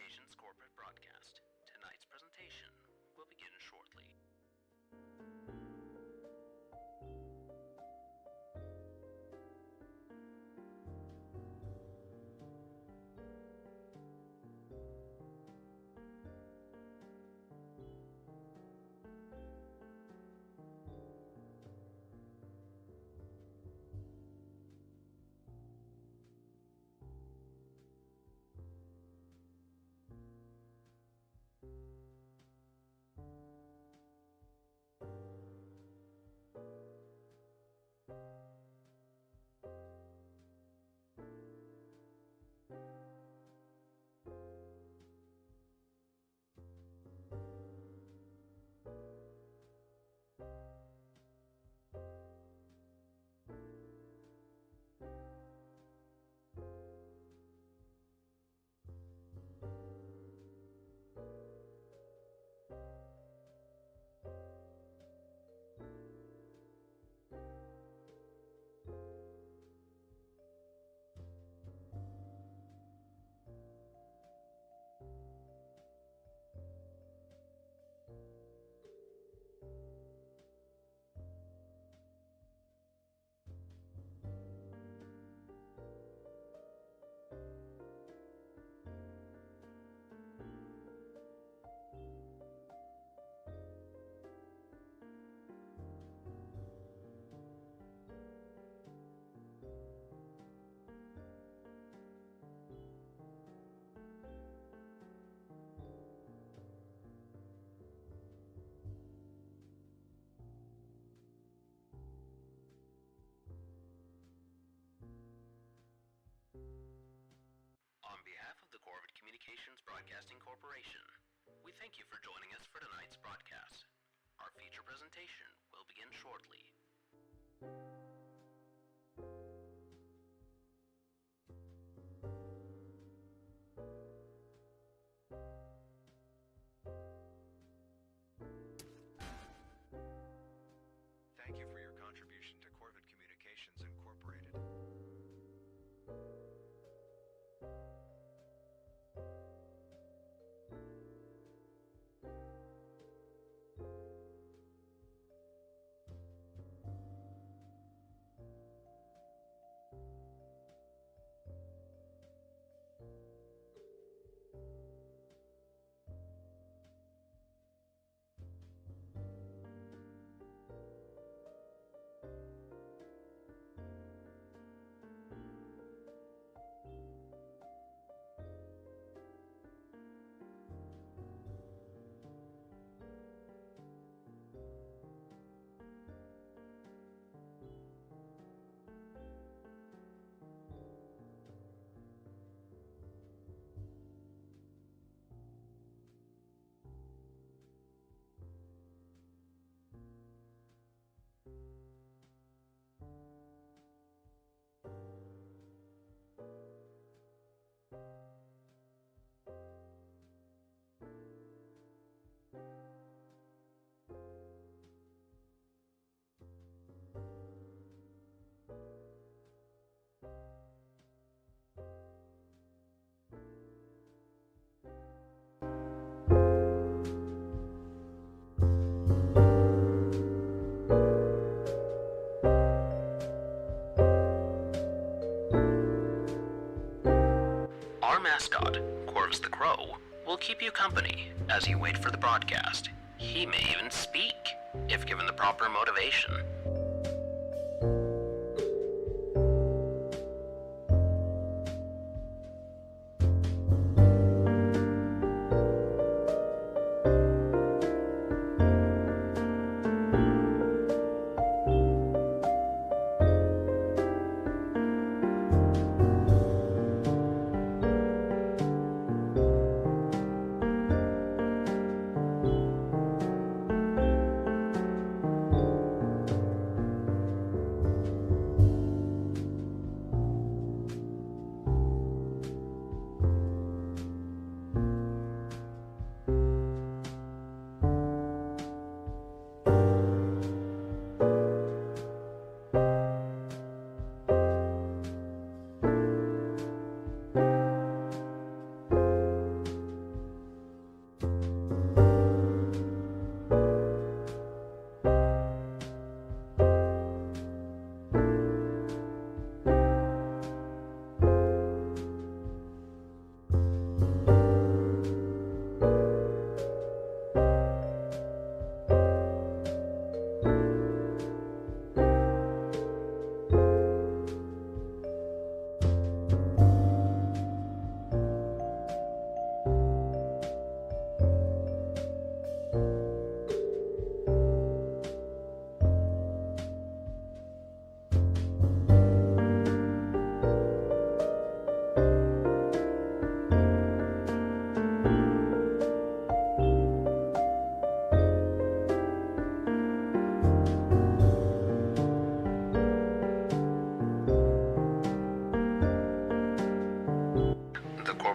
Communications corporate broadcast. Tonight's presentation will begin shortly. On behalf of the Corvid Communications Broadcasting Corporation, we thank you for joining us for tonight's broadcast. Our feature presentation will begin shortly. Thank you for your contribution to Corvid Communications Incorporated. Our mascot, Corvus the Crow, will keep you company as you wait for the broadcast. He may even speak, if given the proper motivation.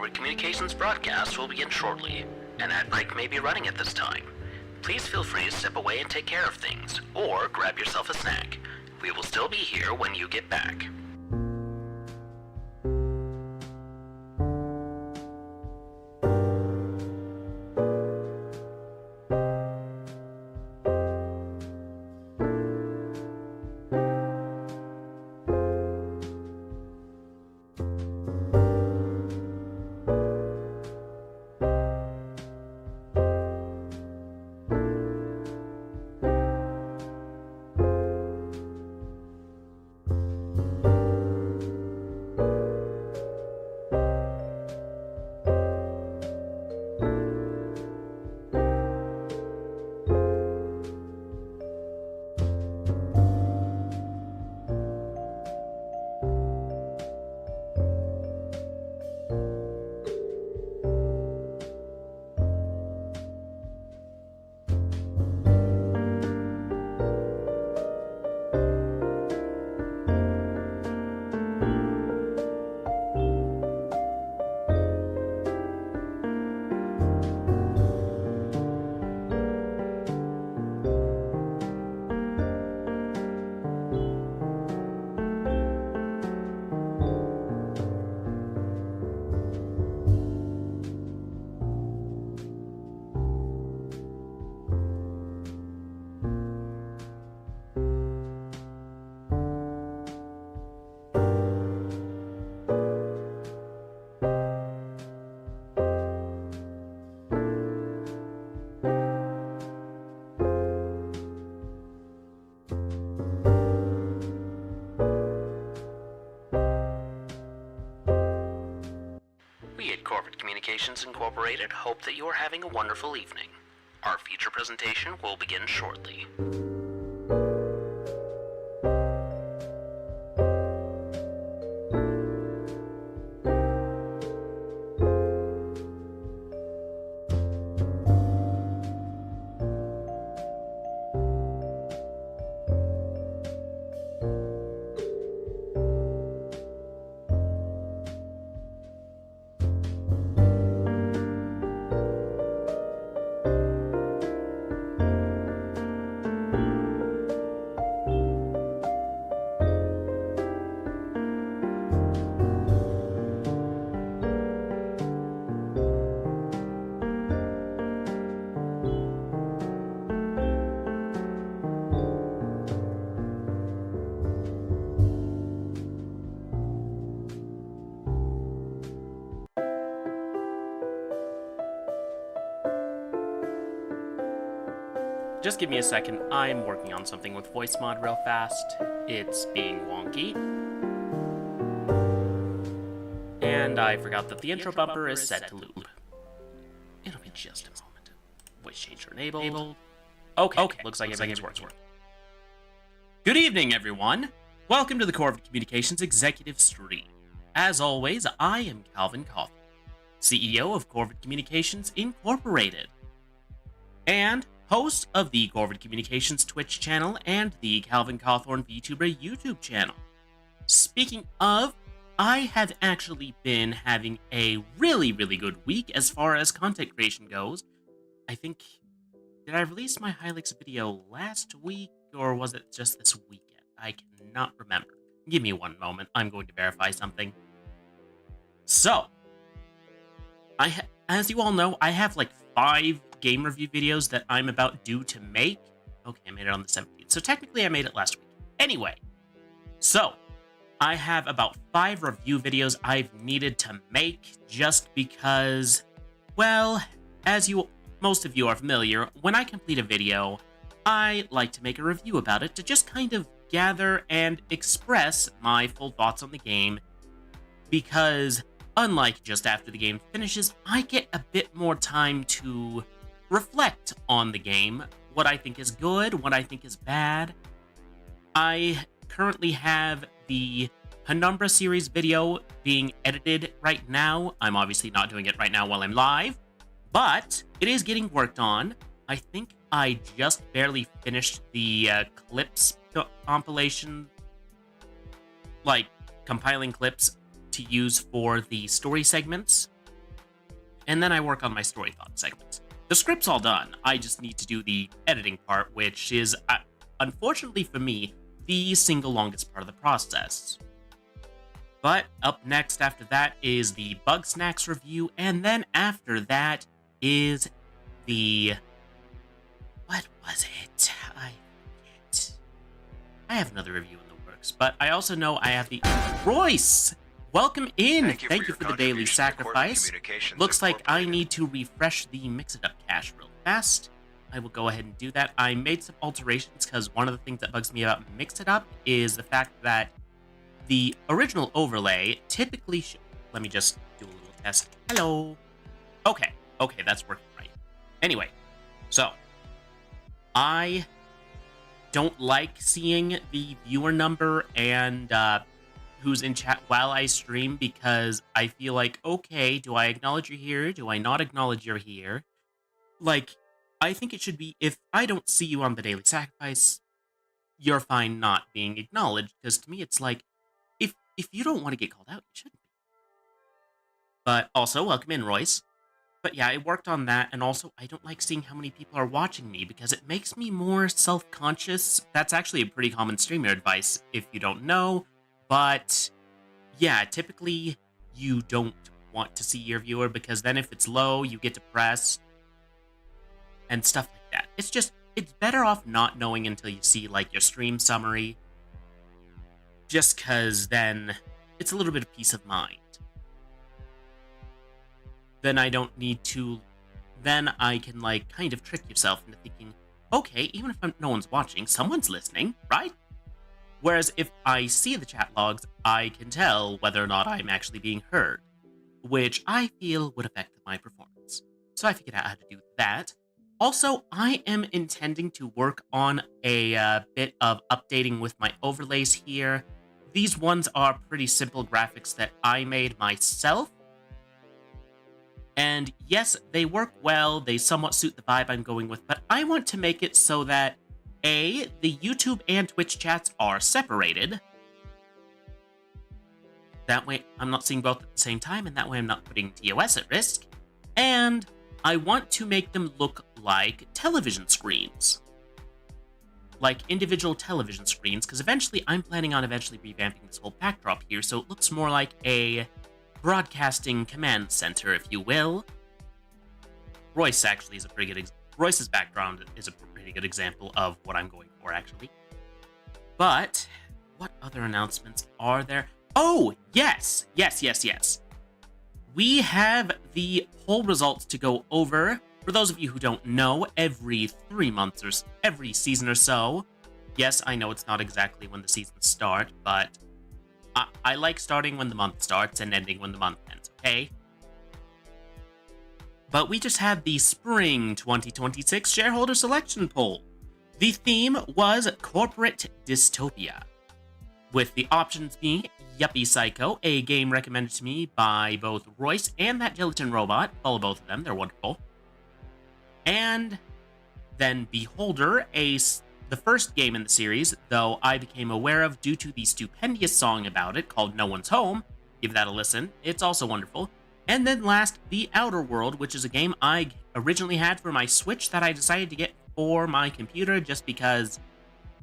Corvid Communications broadcast will begin shortly. An ad break may be running at this time. Please feel free to step away and take care of things, or grab yourself a snack. We will still be here when you get back. We at Corvid Communications Incorporated hope that you are having a wonderful evening. Our feature presentation will begin shortly. Just give me a second, I'm working on something with VoiceMod real fast. It's being wonky. And I forgot that the intro bumper is set to loop. It'll be just a moment. Voice changer enabled. Okay, looks like everything's working. Good evening, everyone! Welcome to the Corvid Communications Executive Stream. As always, I am Calvin Cawthorn, CEO of Corvid Communications Incorporated, and host of the Corvid Communications Twitch channel and the Calvin Cawthorn VTuber YouTube channel. Speaking of, I have actually been having a really good week as far as content creation goes. I think, did I release my Hylix video last week, or was it just this weekend? I cannot remember. Give me one moment, I'm going to verify something. So, as you all know, I have like 5 game review videos that I'm about due to make. Okay, I made it on the 17th, so technically I made it last week. Anyway, so I have about 5 review videos I've needed to make just because, well, as most of you are familiar, when I complete a video, I like to make a review about it to just kind of gather and express my full thoughts on the game, because unlike just after the game finishes, I get a bit more time to reflect on the game, what I think is good, what I think is bad. I currently have the Penumbra series video being edited right now. I'm obviously not doing it right now while I'm live, but it is getting worked on. I think I just barely finished the clips compilation, like compiling clips to use for the story segments and then I work on my story thought segments. The script's all done. I just need to do the editing part, which is, unfortunately for me, the single longest part of the process. But up next after that is the Bug Snacks review, and then after that is the... What was it? I forget. I have another review in the works, but I also know I have the... Royce! Welcome in! Thank you for the daily sacrifice. Looks like I need to refresh the Mix-It-Up cache real fast. I will go ahead and do that. I made some alterations because one of the things that bugs me about Mix-It-Up is the fact that the original overlay typically let me just do a little test. Hello. Okay, that's working right. Anyway, so I don't like seeing the viewer number and who's in chat while I stream because I feel like, okay, do I acknowledge you're here? Do I not acknowledge you're here? Like, I think it should be, if I don't see you on the Daily Sacrifice, you're fine not being acknowledged, because to me it's like, if you don't want to get called out, you shouldn't be. But also, welcome in, Royce. But yeah, I worked on that, and also, I don't like seeing how many people are watching me, because it makes me more self-conscious. That's actually a pretty common streamer advice, if you don't know. But yeah, typically, you don't want to see your viewer, because then if it's low, you get depressed, and stuff like that. It's better off not knowing until you see, like, your stream summary, just because then it's a little bit of peace of mind. Then I don't need to... Then I can, like, kind of trick yourself into thinking, okay, even if no one's watching, someone's listening, right? Whereas if I see the chat logs, I can tell whether or not I'm actually being heard, which I feel would affect my performance. So I figured out how to do that. Also, I am intending to work on a bit of updating with my overlays here. These ones are pretty simple graphics that I made myself. And yes, they work well, they somewhat suit the vibe I'm going with, but I want to make it so that, A, the YouTube and Twitch chats are separated. That way I'm not seeing both at the same time, and that way I'm not putting TOS at risk. And I want to make them look like television screens. Like individual television screens, because eventually I'm planning on revamping this whole backdrop here, so it looks more like a broadcasting command center, if you will. Royce actually is a pretty good Royce's background is a pretty good example of what I'm going for, actually. But what other announcements are there? Oh, yes. We have the poll results to go over. For those of you who don't know, every 3 months or every season or so. Yes, I know it's not exactly when the seasons start, but I like starting when the month starts and ending when the month ends, okay? But we just had the Spring 2026 Shareholder Selection Poll. The theme was Corporate Dystopia, with the options being Yuppie Psycho, a game recommended to me by both Royce and that Gelatin Robot. Follow both of them, they're wonderful. And then Beholder, the first game in the series, though I became aware of due to the stupendous song about it called No One's Home. Give that a listen, it's also wonderful. And then last, The Outer World, which is a game I originally had for my Switch that I decided to get for my computer just because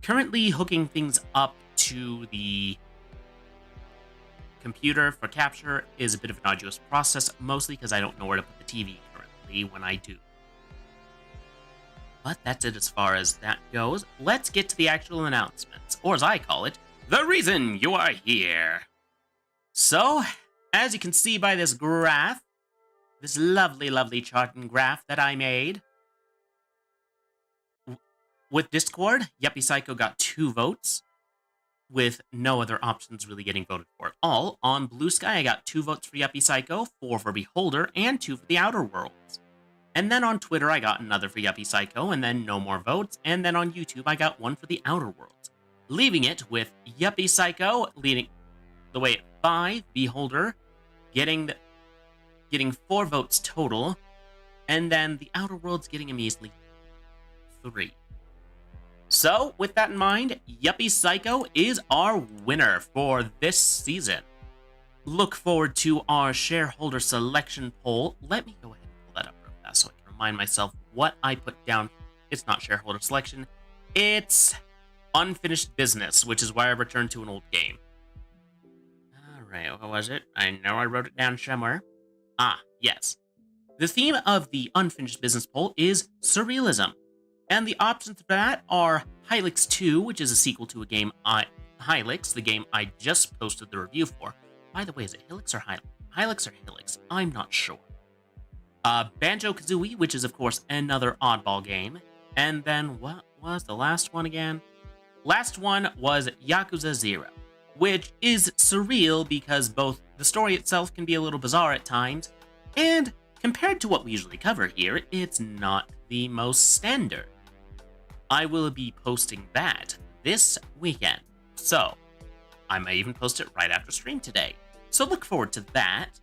currently hooking things up to the computer for capture is a bit of an arduous process, mostly because I don't know where to put the TV currently when I do. But that's it as far as that goes. Let's get to the actual announcements, or as I call it, the reason you are here. So, as you can see by this graph, this lovely chart and graph that I made, with Discord, Yuppie Psycho got 2 votes, with no other options really getting voted for at all. On Blue Sky, I got 2 votes for Yuppie Psycho, 4 for Beholder, and 2 for The Outer Worlds. And then on Twitter, I got another for Yuppie Psycho, and then no more votes. And then on YouTube, I got 1 for The Outer Worlds, leaving it with Yuppie Psycho leading the way at 5, Beholder getting 4 votes total, and then The Outer Worlds getting a measly 3. So, with that in mind, Yuppie Psycho is our winner for this season. look forward to our shareholder selection poll. Let me go ahead and pull that up real fast so I can remind myself what I put down. It's not shareholder selection. It's unfinished business, which is why I returned to an old game. Alright, what was it? I know I wrote it down somewhere. Ah, yes. The theme of the unfinished business poll is surrealism. And the options for that are Hylics 2, which is a sequel to a game Hylics, the game I just posted the review for. By the way, is it Hylics or Hylics? Hylics or Hylics? I'm not sure. Banjo-Kazooie, which is, of course, another oddball game. And then, what was the last one again? Last one was Yakuza 0, which is surreal because both the story itself can be a little bizarre at times, and compared to what we usually cover here, it's not the most standard. I will be posting that this weekend, so I might even post it right after stream today. So look forward to that.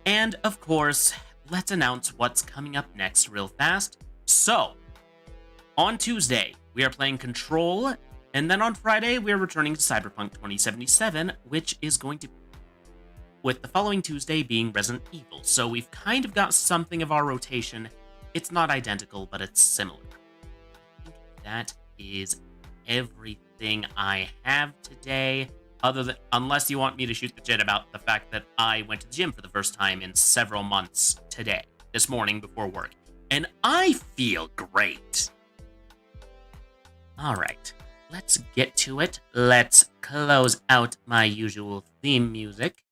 And of course, let's announce what's coming up next real fast. So, on Tuesday, we are playing Control, and then on Friday, we are returning to Cyberpunk 2077, which is going to, with the following Tuesday being Resident Evil. So we've kind of got something of our rotation. It's not identical, but it's similar. I think that is everything I have today. Unless you want me to shoot the shit about the fact that I went to the gym for the first time in several months this morning before work. And I feel great. Alright, let's get to it. Let's close out my usual theme music.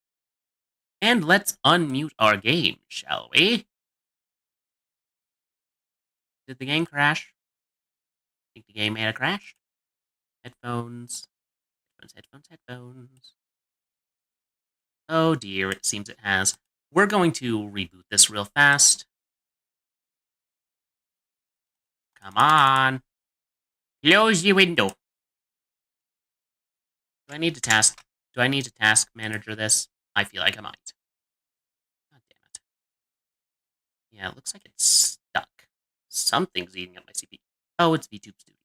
And let's unmute our game, shall we? Did the game crash? I think the game may have crashed. Headphones. Headphones. Oh dear, it seems it has. We're going to reboot this real fast. Come on. Close the window. Do I need to task manager this? I feel like I might. God damn it. Yeah, it looks like it's stuck. Something's eating up my CPU. Oh, it's VTube Studio.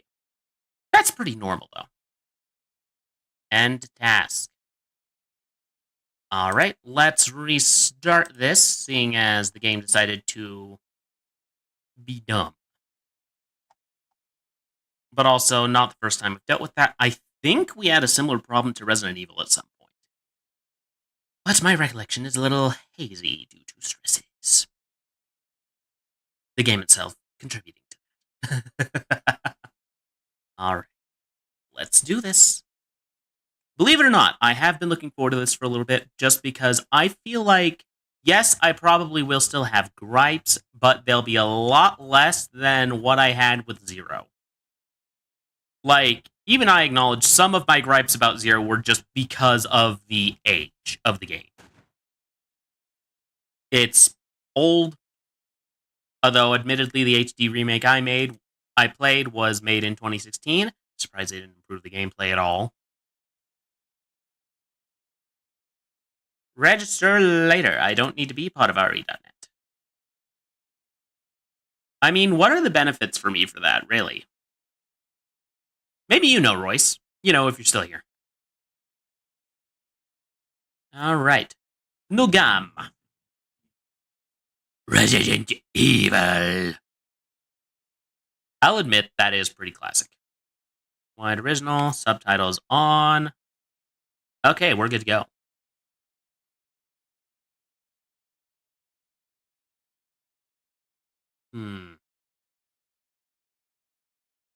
That's pretty normal, though. End task. Alright, let's restart this, seeing as the game decided to be dumb. But also, not the first time we've dealt with that. I think we had a similar problem to Resident Evil at some point. But my recollection is a little hazy due to stresses. The game itself contributing to that. Alright, let's do this. Believe it or not, I have been looking forward to this for a little bit, just because I feel like, yes, I probably will still have gripes, but they'll be a lot less than what I had with Zero. Like, even I acknowledge some of my gripes about Zero were just because of the age of the game. It's old, although admittedly the HD remake I played was made in 2016. Surprised they didn't improve the gameplay at all. Register later. I don't need to be part of RE.net. I mean, what are the benefits for me for that, really? Maybe you know, Royce. You know, if you're still here. Alright. Nugam. Resident Evil. I'll admit, that is pretty classic. Wide original, subtitles on. Okay, we're good to go.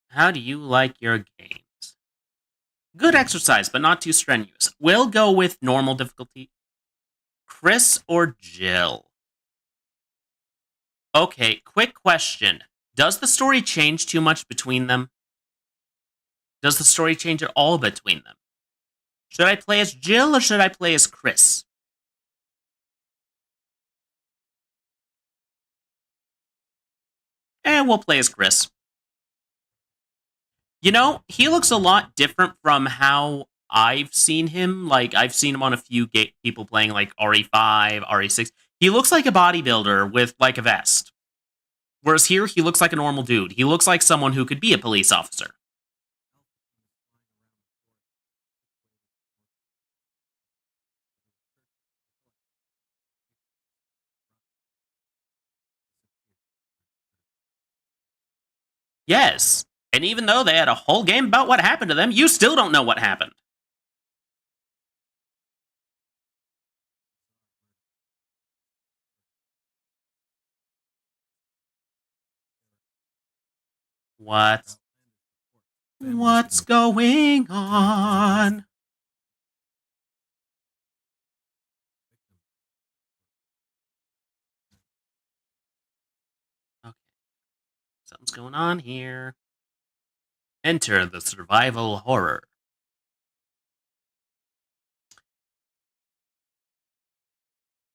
How do you like your games? Good exercise, but not too strenuous. We'll go with normal difficulty. Chris or Jill? Okay, quick question. Does the story change too much between them? Does the story change at all between them? Should I play as Jill or should I play as Chris? We'll play as Chris. You know, he looks a lot different from how I've seen him. Like, I've seen him on a few people playing, like, RE5, RE6. He looks like a bodybuilder with, like, a vest. Whereas here, he looks like a normal dude. He looks like someone who could be a police officer. Yes. And even though they had a whole game about what happened to them, you still don't know what happened. What's going on? Okay. Something's going on here. Enter the survival horror.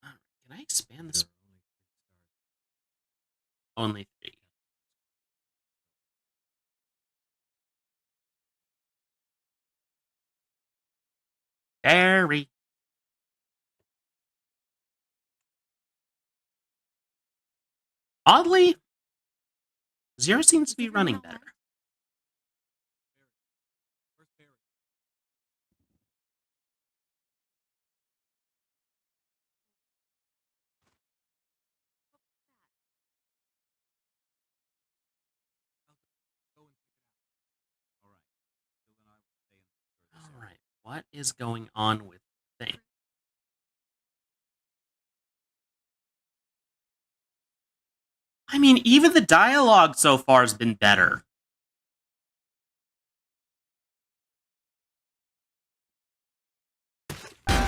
Can I expand this? Only 3. Very. Oddly, Zero seems to be running better. Alright, what is going on with the thing? I mean, even the dialogue so far has been better.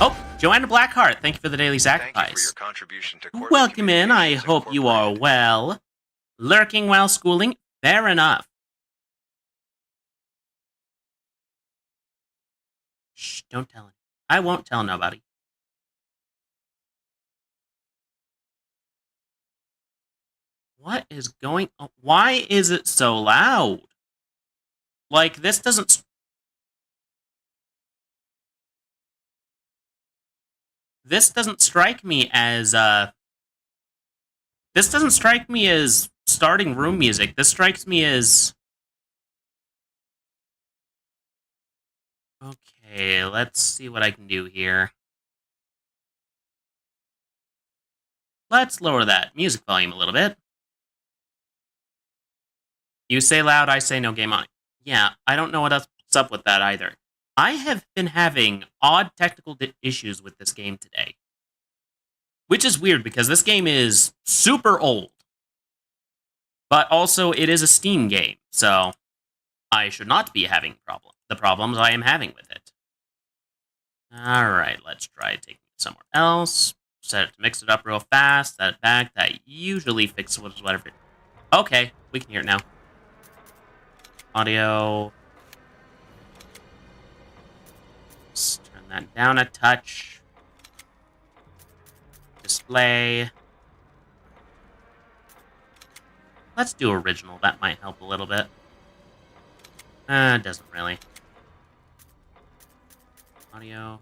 Oh, Joanna Blackheart, thank you for the daily Thank you for sacrifice. your contribution to Corvid Welcome in, I Communications hope you are Incorporated. well. Lurking while schooling? Fair enough. Shh, don't tell him. I won't tell nobody. What is going on? Why is it so loud? Like, this doesn't... This doesn't strike me as, This doesn't strike me as starting room music. This strikes me as... Okay, let's see what I can do here. Let's lower that music volume a little bit. You say loud, I say no, game on. Yeah, I don't know what's up with that either. I have been having odd technical issues with this game today. Which is weird, because this game is super old. But also, it is a Steam game, so I should not be having the problems I am having with it. Alright, let's try taking it somewhere else. Set it to mix it up real fast. Set it back. That usually fixes whatever. Okay, we can hear it now. Audio. Let's turn that down a touch. Display. Let's do original. That might help a little bit. It doesn't really. Audio.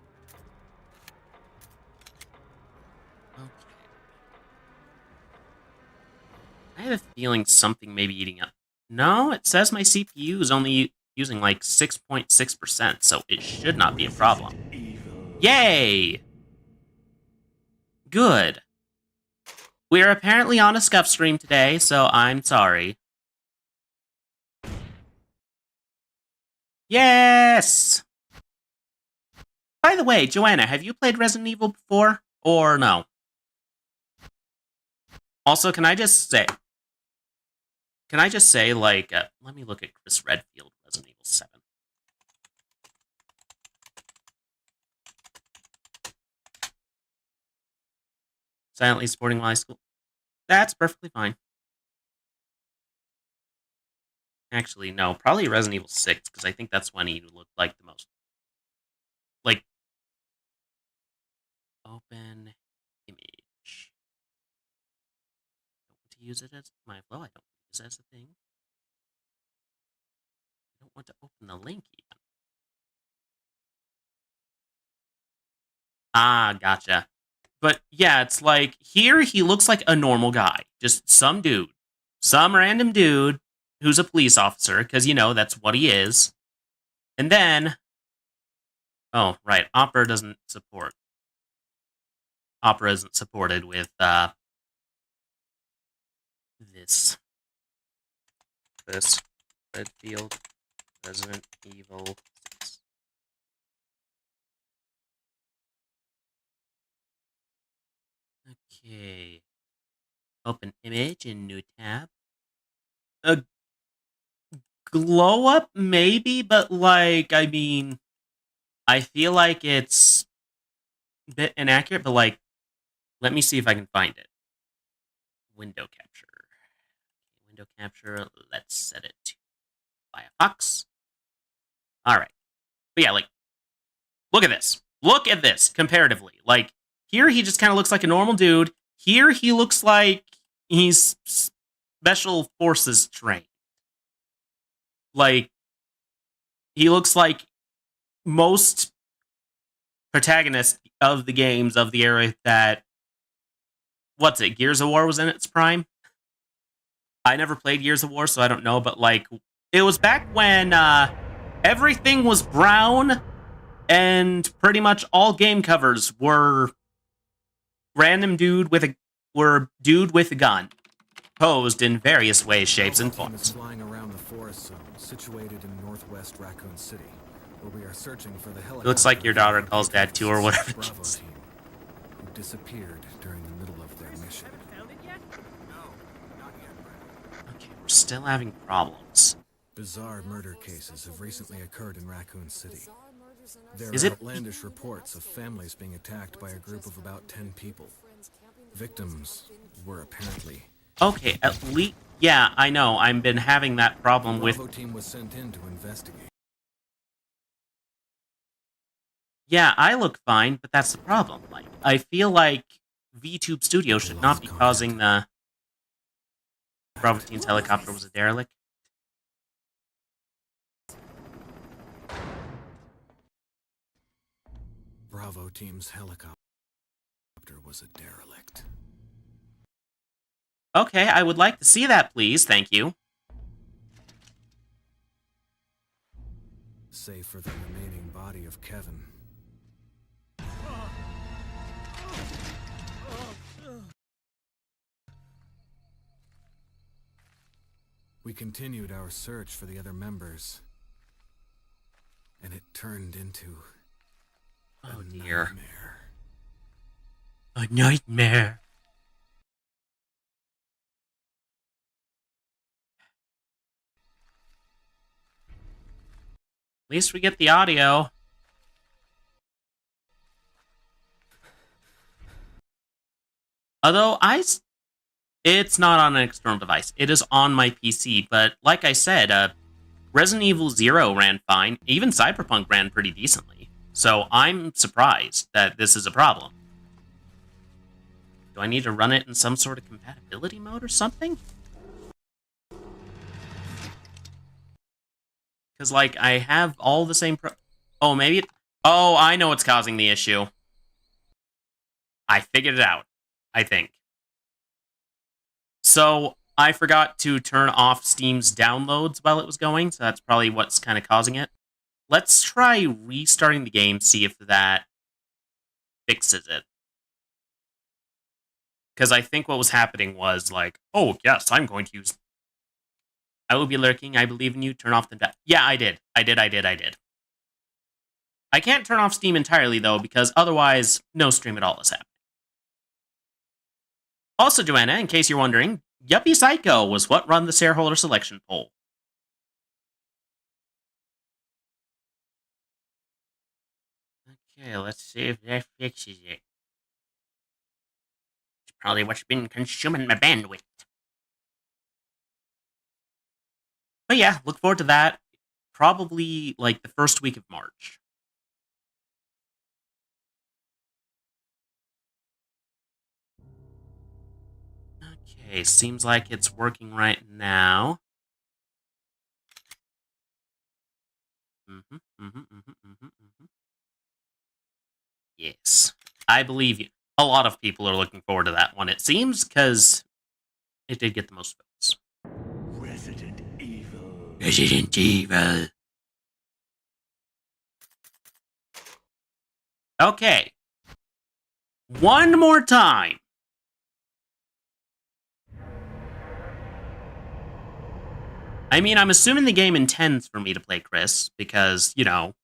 Okay. I have a feeling something may be eating up. No, it says my CPU is only using like 6.6%, so it should not be a problem. Yay! Good. We're apparently on a scuff stream today, so I'm sorry. Yes! By the way, Joanna, have you played Resident Evil before? Or no? Also, can I just say, like, let me look at Chris Redfield, Resident Evil 7. Silently supporting while I school. That's perfectly fine. Actually, no, probably Resident Evil 6, because I think that's when he looked like the most. Like, open image. I don't want to use it as my flow. I don't want to use it as a thing. I don't want to open the link even. Ah, gotcha. But yeah, it's like, here he looks like a normal guy. Just some dude. Some random dude who's a police officer, because, you know, that's what he is. And then... Oh, right, Opera doesn't support. Opera isn't supported with, this. Office, Redfield, Resident Evil 6. Okay. Open image in new tab. A glow up, maybe, but like, I mean, I feel like it's a bit inaccurate, but like, let me see if I can find it. Window capture. Window capture, let's set it to Firefox. Alright. But yeah, like, look at this. Look at this, comparatively. Like, here he just kind of looks like a normal dude. Here he looks like he's special forces trained. Like, he looks like most protagonists of the games of the era that, what's it, Gears of War was in its prime? I never played Gears of War, so I don't know, but like, it was back when everything was brown and pretty much all game covers were dude with a gun, posed in various ways, shapes, and Bravo team is forms. flying around the forest zone situated in northwest Raccoon City, where we are searching for the helicopter. Looks like your daughter calls dad too, or whatever. Bravo team, who disappeared during the middle of their mission. Okay, we're still having problems. Bizarre murder cases have recently occurred in Raccoon City. There Is are it- outlandish reports of families being attacked by a group of about 10 people. Victims were apparently... Okay, at least, yeah, I know. I've been having that problem with. Bravo team was sent in to investigate. Yeah, I look fine, but that's the problem. Like, I feel like VTube Studio should not be causing the. Bravo team's helicopter was a derelict. Bravo team's helicopter was a derelict. Okay, I would like to see that, please. Thank you. Save for the remaining body of Kevin. We continued our search for the other members, and it turned into Oh a dear. nightmare. A nightmare. At least we get the audio. Although it's not on an external device. It is on my PC, but like I said, Resident Evil 0 ran fine. Even Cyberpunk ran pretty decently. So I'm surprised that this is a problem. Do I need to run it in some sort of compatibility mode or something? Because, like, I have all the same oh, maybe oh, I know what's causing the issue. I figured it out, I think. So, I forgot to turn off Steam's downloads while it was going, so that's probably what's kind of causing it. Let's try restarting the game, see if that fixes it. Because I think what was happening was like, oh, yes, I'm going to use... I will be lurking, I believe in you, turn off the... Yeah, I did. I did. I can't turn off Steam entirely, though, because otherwise, no stream at all is happening. Also, Joanna, in case you're wondering, Yuppie Psycho was what run the shareholder selection poll. Okay, let's see if that fixes it. It's probably what's been consuming my bandwidth. But yeah, look forward to that. Probably, like, the first week of March. Okay, seems like it's working right now. Yes, I believe you. A lot of people are looking forward to that one, it seems, because it did get the most votes. Resident Evil. Resident Evil. Okay. One more time. I mean, I'm assuming the game intends for me to play Chris, because, you know,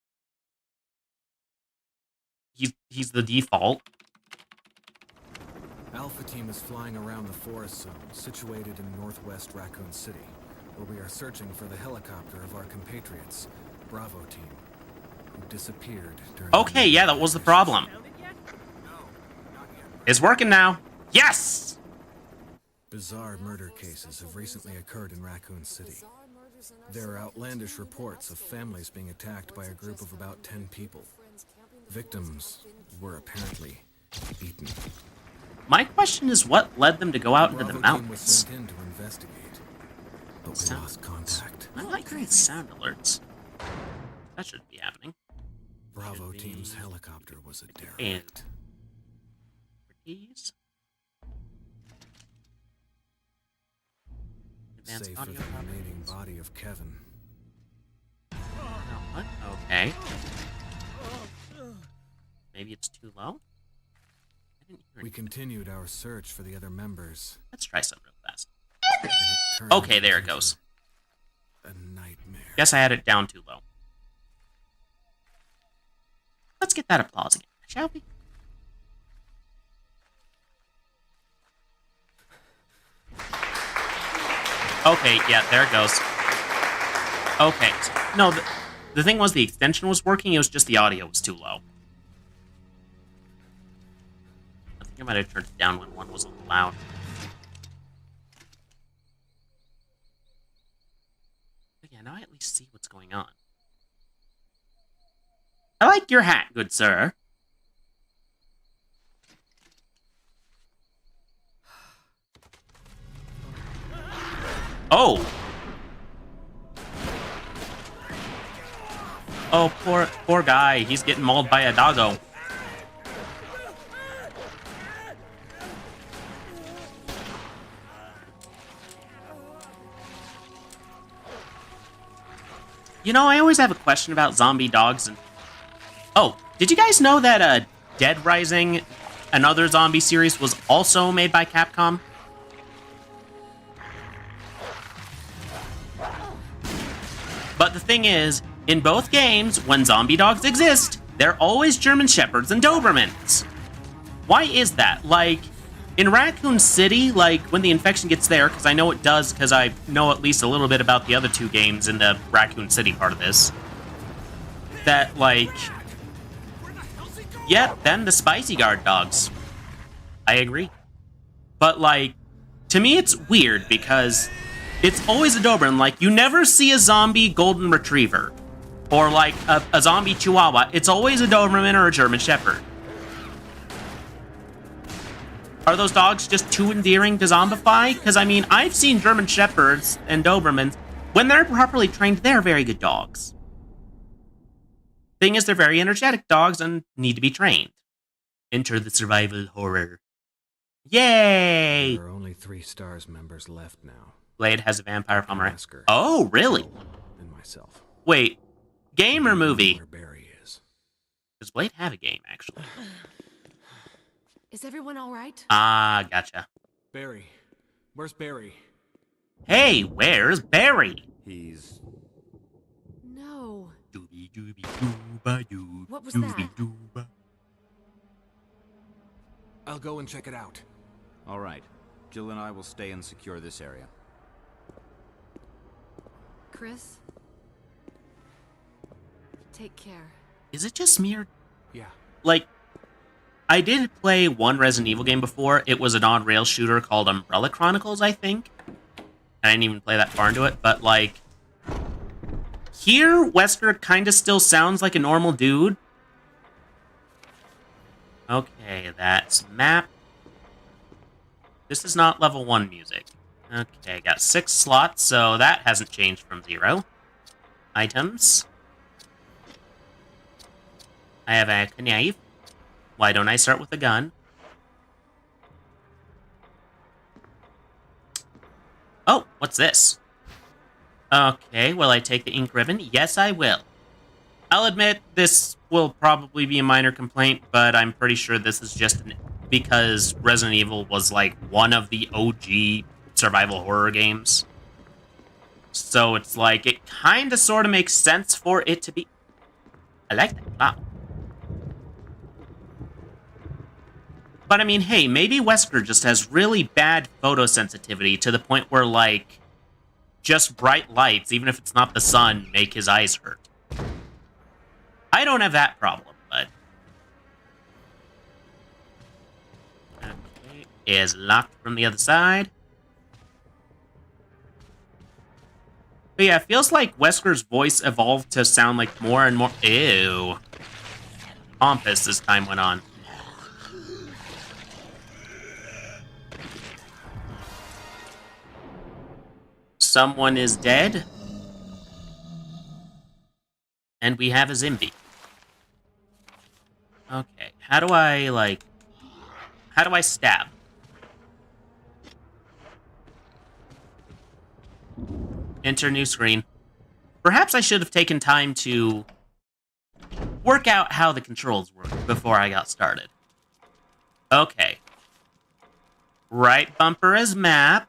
he's the default. Alpha Team is flying around the forest zone, situated in northwest Raccoon City, where we are searching for the helicopter of our compatriots, Bravo Team, who disappeared during... Okay, yeah, that was the problem. It's working now. Yes! Bizarre murder cases have recently occurred in Raccoon City. There are outlandish reports of families being attacked by a group of about 10 people. Victims were apparently eaten. My question is, what led them to go out into the Bravo Team was mountains? sent in to investigate, but we Sound lost contact. I like these sound alerts. That shouldn't be happening. Bravo Should Team's be- helicopter was a And- derelict. Keys. Save Advanced for audio the remaining properties. body of Kevin. No, what? Okay. Maybe it's too low? I didn't hear We anything. continued our search for the other members, Let's try something real fast. and it turned Okay, there it into goes. a nightmare. Guess I had it down too low. Let's get that applause again, shall we? Okay, yeah, there it goes. Okay, no, the thing was the extension was working, it was just the audio was too low. I think I might have turned it down when one was a little loud. But yeah, now I at least see what's going on. I like your hat, good sir. Oh! Oh, poor guy. He's getting mauled by a doggo. You know, I always have a question about zombie dogs and... Oh, did you guys know that Dead Rising, another zombie series, was also made by Capcom? But the thing is, in both games, when zombie dogs exist, they're always German Shepherds and Dobermans. Why is that? Like, in Raccoon City, like, when the infection gets there, because I know it does, because I know at least a little bit about the other two games in the Raccoon City part of this, that, like... Yeah, then the Spicy Guard dogs. I agree. But, like, to me it's weird, because... It's always a Doberman. Like, you never see a zombie Golden Retriever. Or, like, a zombie Chihuahua. It's always a Doberman or a German Shepherd. Are those dogs just too endearing to zombify? Because, I mean, I've seen German Shepherds and Dobermans. When they're properly trained, they're very good dogs. Thing is, they're very energetic dogs and need to be trained. Enter the survival horror. Yay! There are only 3 STARS members left now. Blade has a vampire Pomeranian. Masker. Oh, really? And myself. Wait, game or movie? Where Barry is. Does Blade have a game, actually? Is everyone all right? Ah, gotcha. Barry. Where's Barry? Hey, where's Barry? He's No. Dooby-dooby-dooba-doo, What was that? dooby-dooba. I'll go and check it out. All right. Jill and I will stay and secure this area. Chris? Take care. Is it just me or... Yeah. Like, I did play one Resident Evil game before. It was an on-rail shooter called Umbrella Chronicles, I think. I didn't even play that far into it, but, like... Here, Wesker kind of still sounds like a normal dude. Okay, that's map. This is not level 1 music. Okay, got 6 slots, so that hasn't changed from 0. Items. I have a knife. Why don't I start with a gun? Oh, what's this? Okay, will I take the ink ribbon? Yes, I will. I'll admit, this will probably be a minor complaint, but I'm pretty sure this is just because Resident Evil was, like, one of the OG survival horror games. So it's like, it kind of sort of makes sense for it to be... I like that. Wow. But I mean, hey, maybe Wesker just has really bad photosensitivity to the point where, like, just bright lights, even if it's not the sun, make his eyes hurt. I don't have that problem, but... Okay, is locked from the other side. But yeah, it feels like Wesker's voice evolved to sound like more and more... Ew. Pompous as time went on. Someone is dead. And we have a Zimby. Okay, how do I, like... How do I stab? Enter new screen. Perhaps I should have taken time to work out how the controls work before I got started. Okay. Right bumper is map.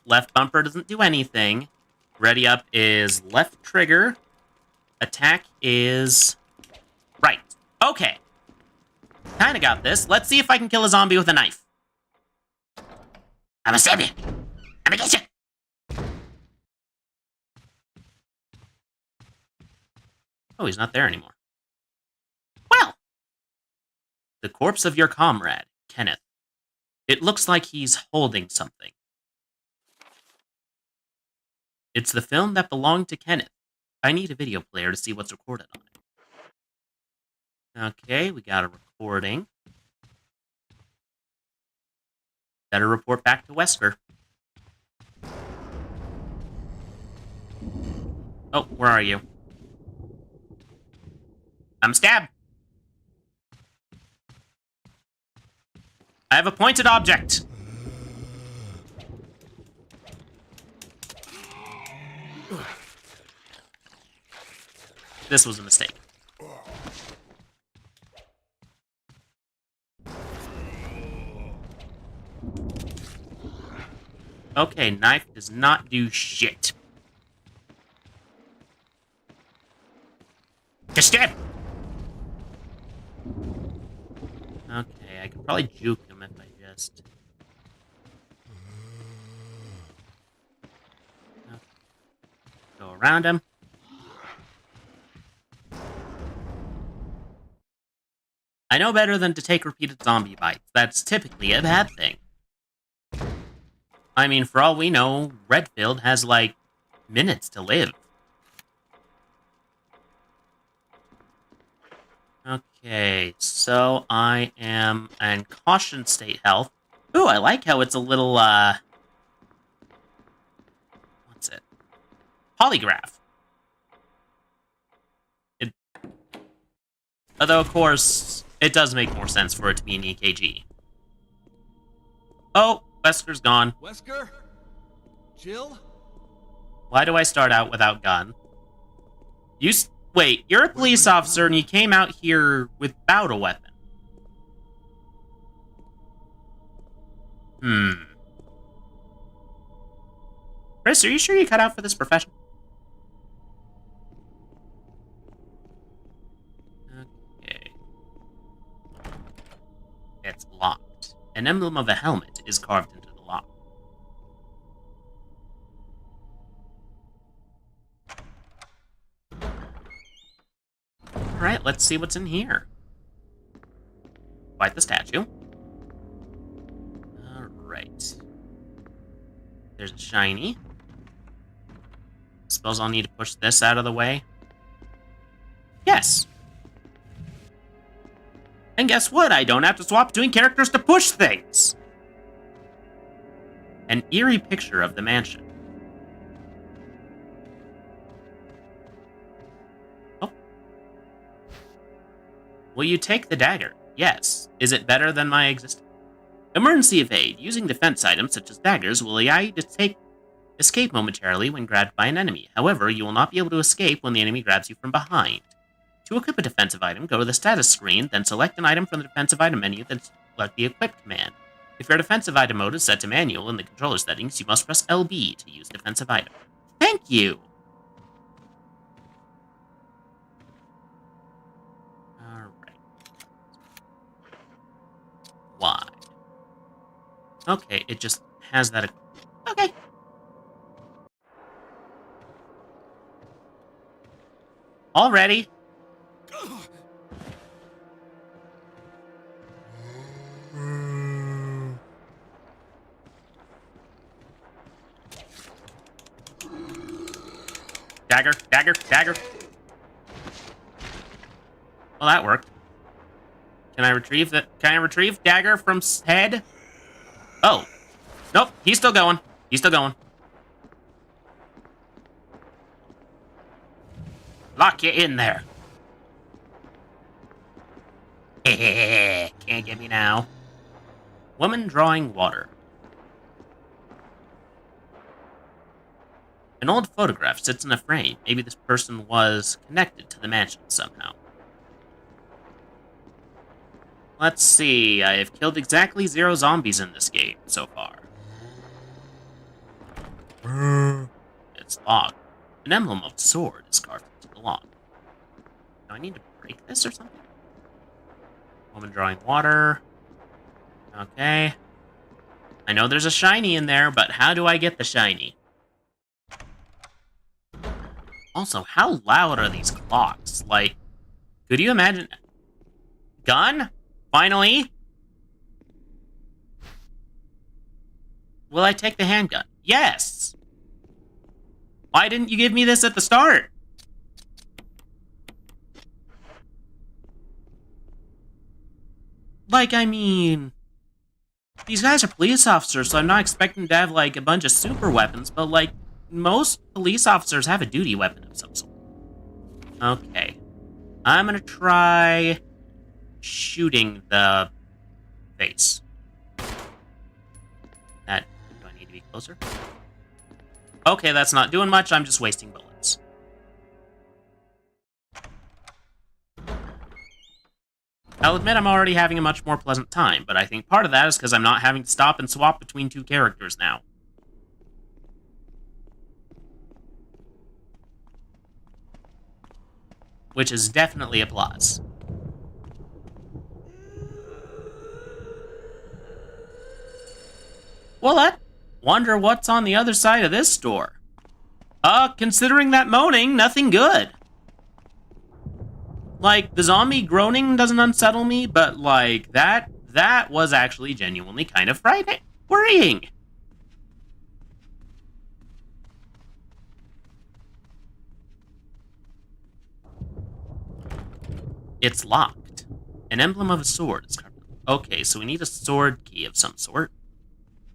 Left bumper doesn't do anything. Ready up is left trigger. Attack is right. Okay. Kinda got this. Let's see if I can kill a zombie with a knife. I'm a stab you. I'm a get you. Oh, he's not there anymore. Well! The corpse of your comrade, Kenneth. It looks like he's holding something. It's the film that belonged to Kenneth. I need a video player to see what's recorded on it. Okay, we got a recording. Better report back to Wesker. Oh, where are you? I'm stabbed. I have a pointed object. This was a mistake. Okay, knife does not do shit. Just stab! Okay, I can probably juke him if I just... Go around him. I know better than to take repeated zombie bites. That's typically a bad thing. I mean, for all we know, Redfield has, like, minutes to live. Okay, so I am in caution state health. Ooh, I like how it's a little, what's it? Polygraph. Although, of course, it does make more sense for it to be an EKG. Oh, Wesker's gone. Wesker? Jill? Why do I start out without gun? Wait, you're a police officer and you came out here without a weapon. Chris, are you sure you cut out for this profession? Okay. It's locked. An emblem of a helmet is carved into the lock. Alright, let's see what's in here. Quite the statue. Alright. There's a shiny. Suppose I'll need to push this out of the way. Yes! And guess what? I don't have to swap between characters to push things! An eerie picture of the mansion. Oh. Will you take the dagger? Yes. Is it better than my existing? Emergency evade. Using defense items such as daggers will allow you to escape momentarily when grabbed by an enemy. However, you will not be able to escape when the enemy grabs you from behind. To equip a defensive item, go to the status screen, then select an item from the defensive item menu, then select the equip command. If your defensive item mode is set to manual in the controller settings, you must press LB to use defensive item. Thank you! Alright. Why? Okay, it just has that... Okay. Already? Dagger, dagger, dagger. Well, that worked. Can I retrieve dagger from head? Oh. Nope, he's still going. He's still going. Lock you in there. Can't get me now. Woman drawing water. An old photograph sits in a frame. Maybe this person was connected to the mansion somehow. Let's see. I have killed exactly 0 zombies in this game so far. It's locked. An emblem of sword is carved into the lock. Do I need to break this or something? Woman drawing water. Okay. I know there's a shiny in there, but how do I get the shiny? Also, how loud are these clocks? Like, could you imagine... Gun? Finally? Will I take the handgun? Yes! Why didn't you give me this at the start? Like, I mean... These guys are police officers, so I'm not expecting to have, like, a bunch of super weapons, but, like, most police officers have a duty weapon of some sort. Okay. I'm gonna try shooting the face. Do I need to be closer? Okay, that's not doing much. I'm just wasting bullets. I'll admit I'm already having a much more pleasant time, but I think part of that is because I'm not having to stop and swap between 2 characters now. Which is definitely a plus. Well, I wonder what's on the other side of this door. Considering that moaning, nothing good. Like, the zombie groaning doesn't unsettle me, but, like, that was actually genuinely kind of frightening. Worrying. It's locked. An emblem of a sword is carved. Okay, so we need a sword key of some sort.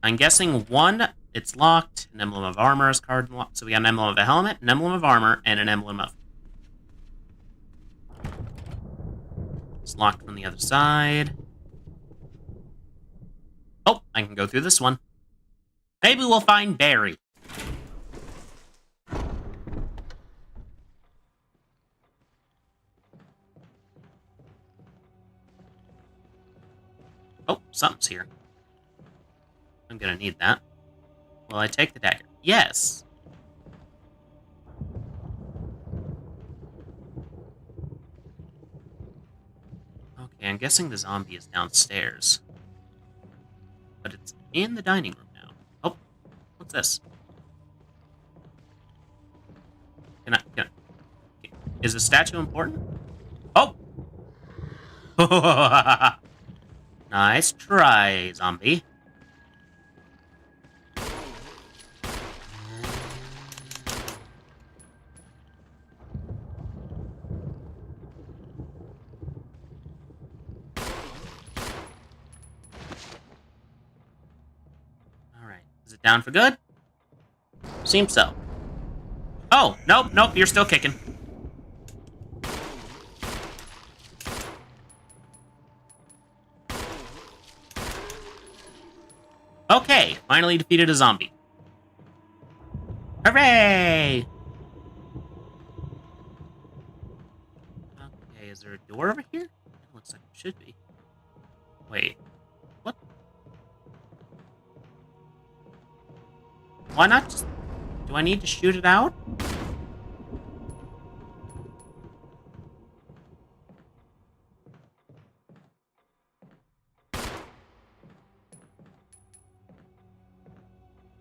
I'm guessing 1, it's locked. An emblem of armor is carved. So we got an emblem of a helmet, an emblem of armor, and an emblem of... It's locked from the other side. Oh, I can go through this one. Maybe we'll find Barry. Oh, something's here. I'm gonna need that. Will I take the dagger? Yes! Okay, I'm guessing the zombie is downstairs. But it's in the dining room now. Oh, what's this? Can I... Is the statue important? Oh! Nice try, zombie. Alright, is it down for good? Seems so. Oh, nope, nope, you're still kicking. Okay, finally defeated a zombie. Hooray! Okay, is there a door over here? It looks like it should be. Wait, what? Why not just... Do I need to shoot it out?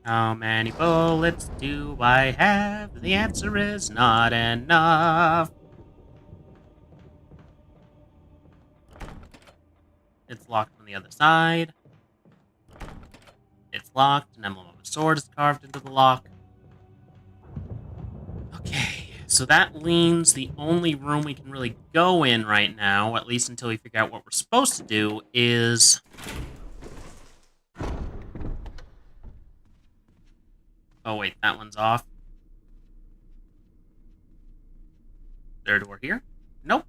How many bullets do I have? The answer is not enough. It's locked on the other side. It's locked. An emblem of a sword is carved into the lock. Okay, so that leaves the only room we can really go in right now, at least until we figure out what we're supposed to do, is... Oh wait, that one's off. Is there a door here? Nope.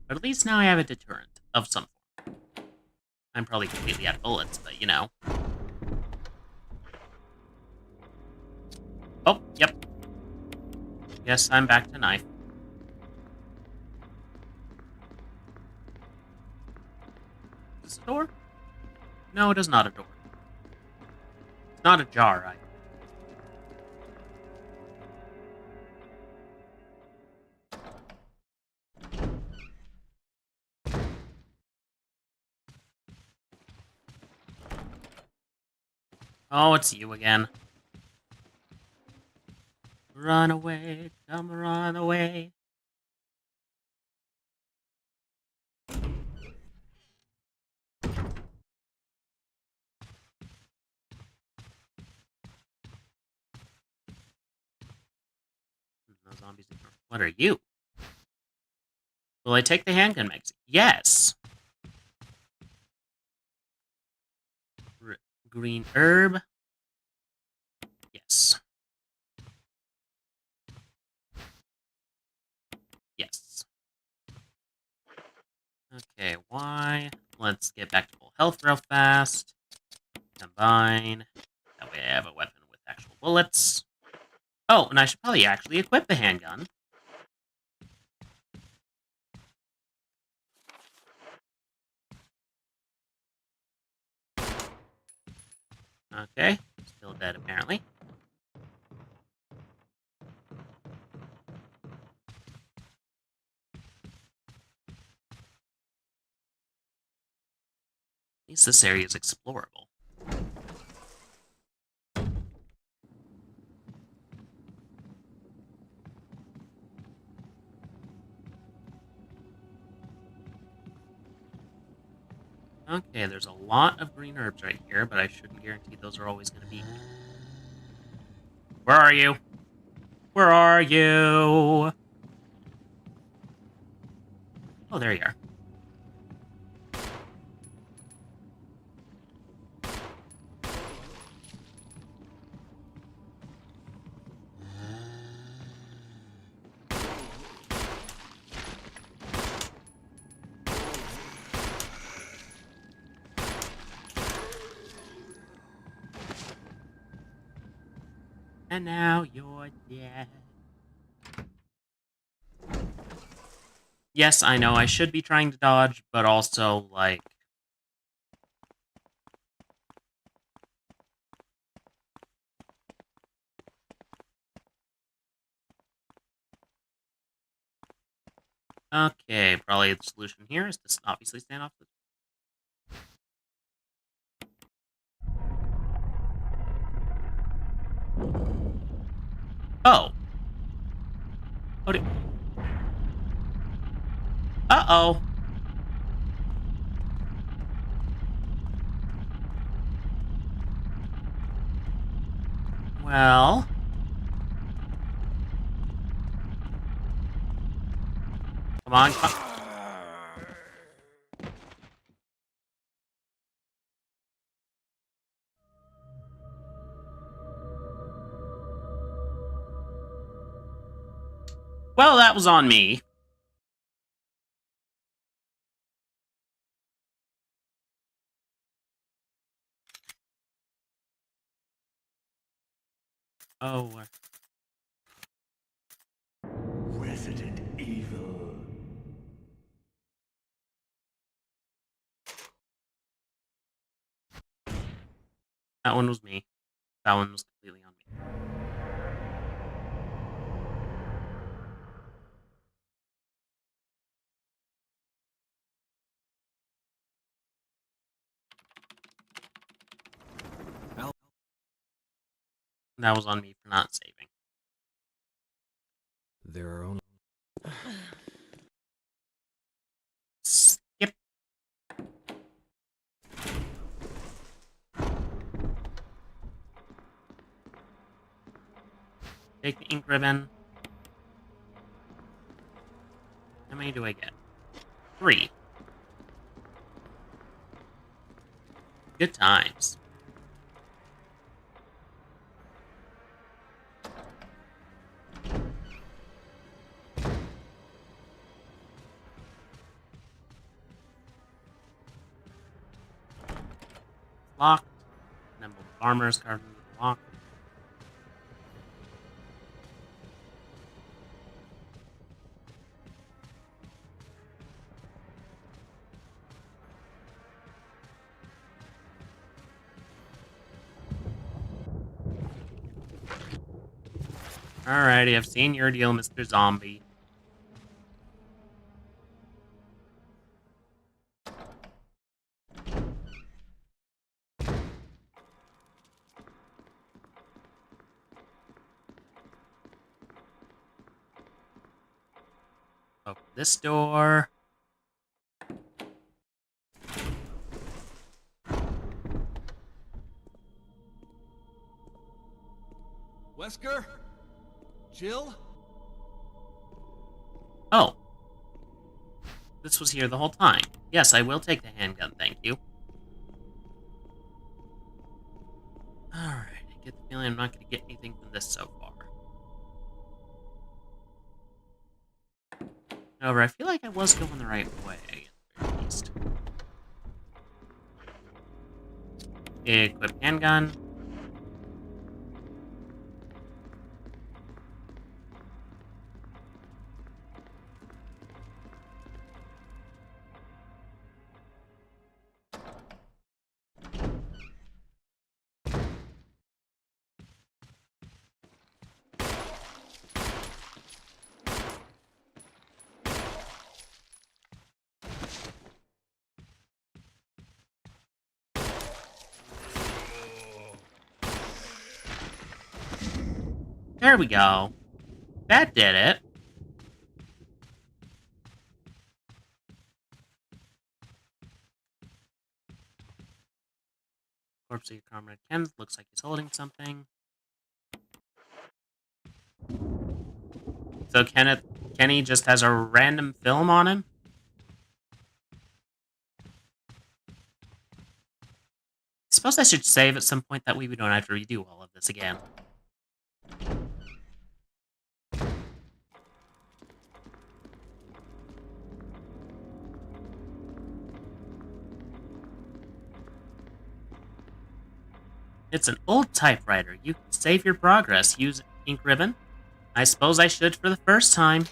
But at least now I have a deterrent of some form. I'm probably completely out of bullets, but you know. Oh, yep. Yes, I'm back to knife. Is this a door? No, it is not a door. It's not ajar, either. Oh, it's you again. Run away, come run away. No zombies anymore. What are you? Will I take the handgun magazine? Yes. Green herb. Yes. Yes. Okay, why? Let's get back to full health real fast. Combine. That way I have a weapon with actual bullets. Oh, and I should probably actually equip the handgun. Okay, still dead apparently. At least this area is explorable. Okay, there's a lot of green herbs right here, but I shouldn't guarantee those are always going to be... Where are you? Where are you? Oh, there you are. And now you're dead. Yes, I know I should be trying to dodge, but also, like... Okay, probably the solution here is to obviously stand off the... Oh. Oh, uh-oh. Well... Come on, come... Well, that was on me. Oh. Resident Evil. That one was me. That one was completely on me. That was on me for not saving. There are only... Skip. Take the ink ribbon. How many do I get? 3. Good times. Locked. Nimble of armor is carved into the lock. Alrighty, I've seen your deal, Mr. Zombie. Open this door. Wesker? Jill? Oh. This was here the whole time. Yes, I will take the handgun, thank you. Alright, I get the feeling I'm not going to get anything from this so far. However, I feel like I was going the right way, at the very least. Equip handgun. There we go. That did it. Corpse of your comrade Ken looks like he's holding something. So Kenny just has a random film on him? I suppose I should save at some point, that way we don't have to redo all of this again. It's an old typewriter. You can save your progress. Use ink ribbon. I suppose I should for the first time.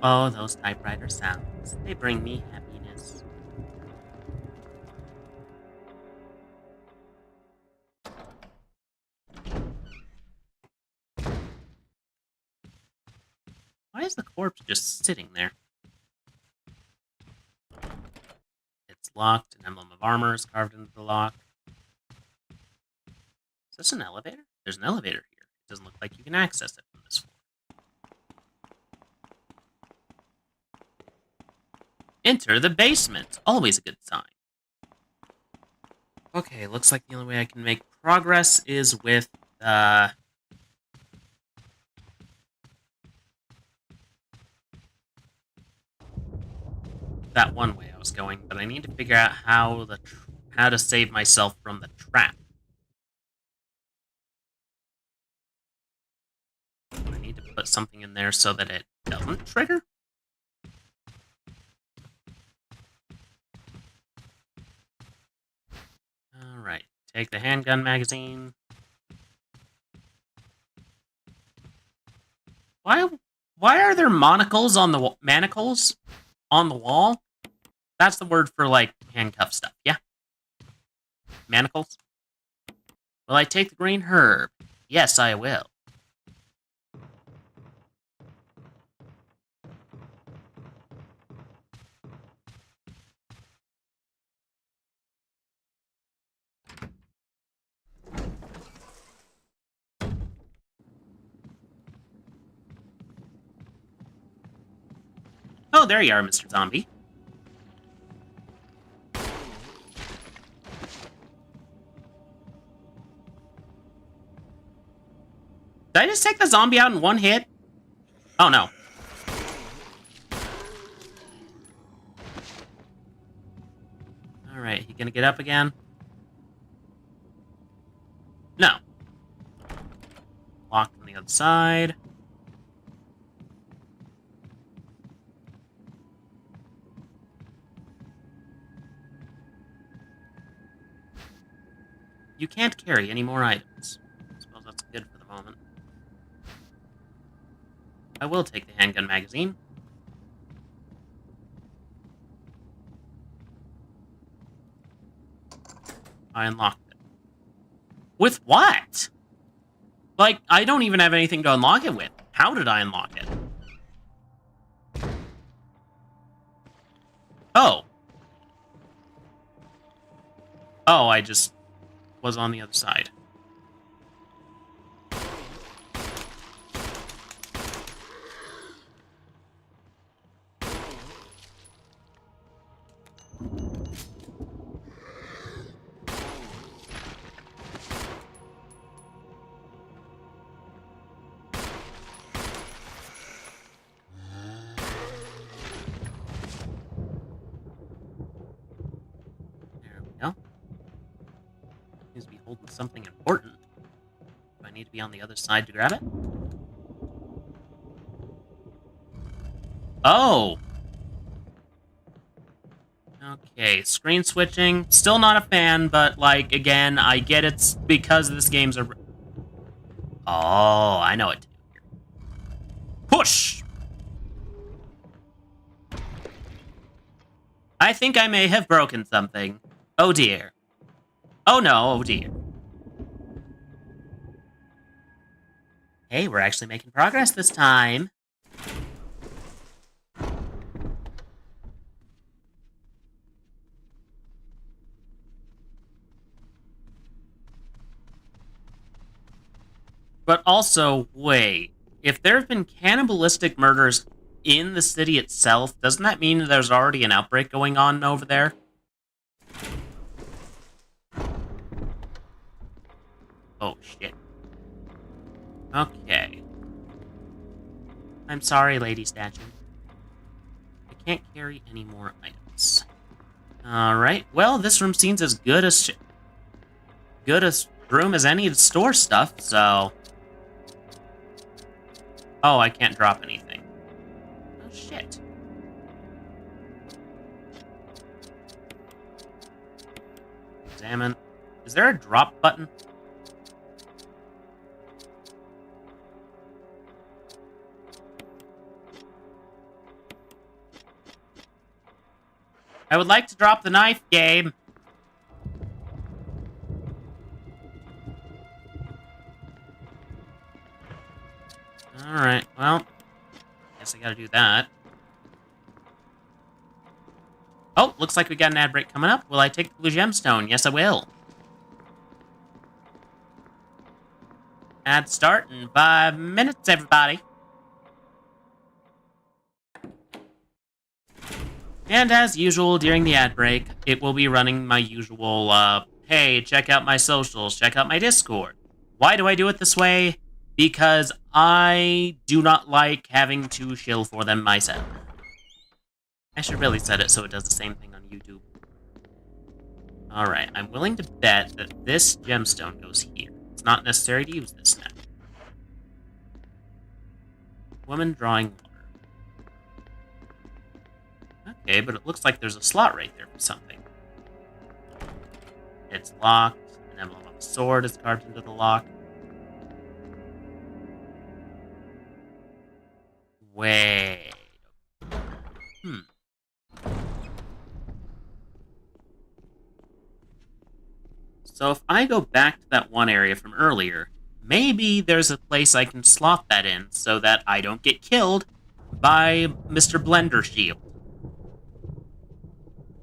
Oh, those typewriter sounds. They bring me happiness. Why is the corpse just sitting there? It's locked. An emblem of armor is carved into the lock. Is this an elevator? There's an elevator here. It doesn't look like you can access it from this floor. Enter the basement. Always a good sign. Okay, looks like the only way I can make progress is with, that one way I was going, but I need to figure out how to save myself from the trap. I need to put something in there so that it doesn't trigger. Take the handgun magazine. Why are there manacles on the manacles on the wall? That's the word for like handcuff stuff. Yeah. Manacles. Will I take the green herb? Yes, I will. Oh, there you are, Mr. Zombie. Did I just take the zombie out in one hit? Oh, no. Alright, he gonna get up again? No. Locked on the other side. You can't carry any more items. I suppose that's good for the moment. I will take the handgun magazine. I unlocked it. With what? Like, I don't even have anything to unlock it with. How did I unlock it? Oh. Oh, I just was on the other side. There we go. Seems to be holding something important. Do I need to be on the other side to grab it? Oh! Okay, screen switching. Still not a fan, but, like, again, I get it's because this game's a... Oh, I know what to do here. Push! I think I may have broken something. Oh dear. Oh no, oh dear. Hey, we're actually making progress this time. But also, wait. If there have been cannibalistic murders in the city itself, doesn't that mean there's already an outbreak going on over there? Oh, shit. Okay. I'm sorry, Lady Statue. I can't carry any more items. Alright, well, this room seems as good as room as any to store stuff, so... Oh, I can't drop anything. Oh, shit. Examine. Is there a drop button? I would like to drop the knife, Gabe. Alright, well, guess I gotta do that. Oh, looks like we got an ad break coming up. Will I take the blue gemstone? Yes, I will. Ad start in 5 minutes, everybody. And as usual, during the ad break, it will be running my usual, hey, check out my socials, check out my Discord. Why do I do it this way? Because I do not like having to shill for them myself. I should really set it so it does the same thing on YouTube. Alright, I'm willing to bet that this gemstone goes here. It's not necessary to use this now. Woman drawing water. Okay, but it looks like there's a slot right there for something. It's locked, An emblem of a sword is carved into the lock. Wait. So if I go back to that one area from earlier, maybe there's a place I can slot that in so that I don't get killed by Mr. Blender Shield.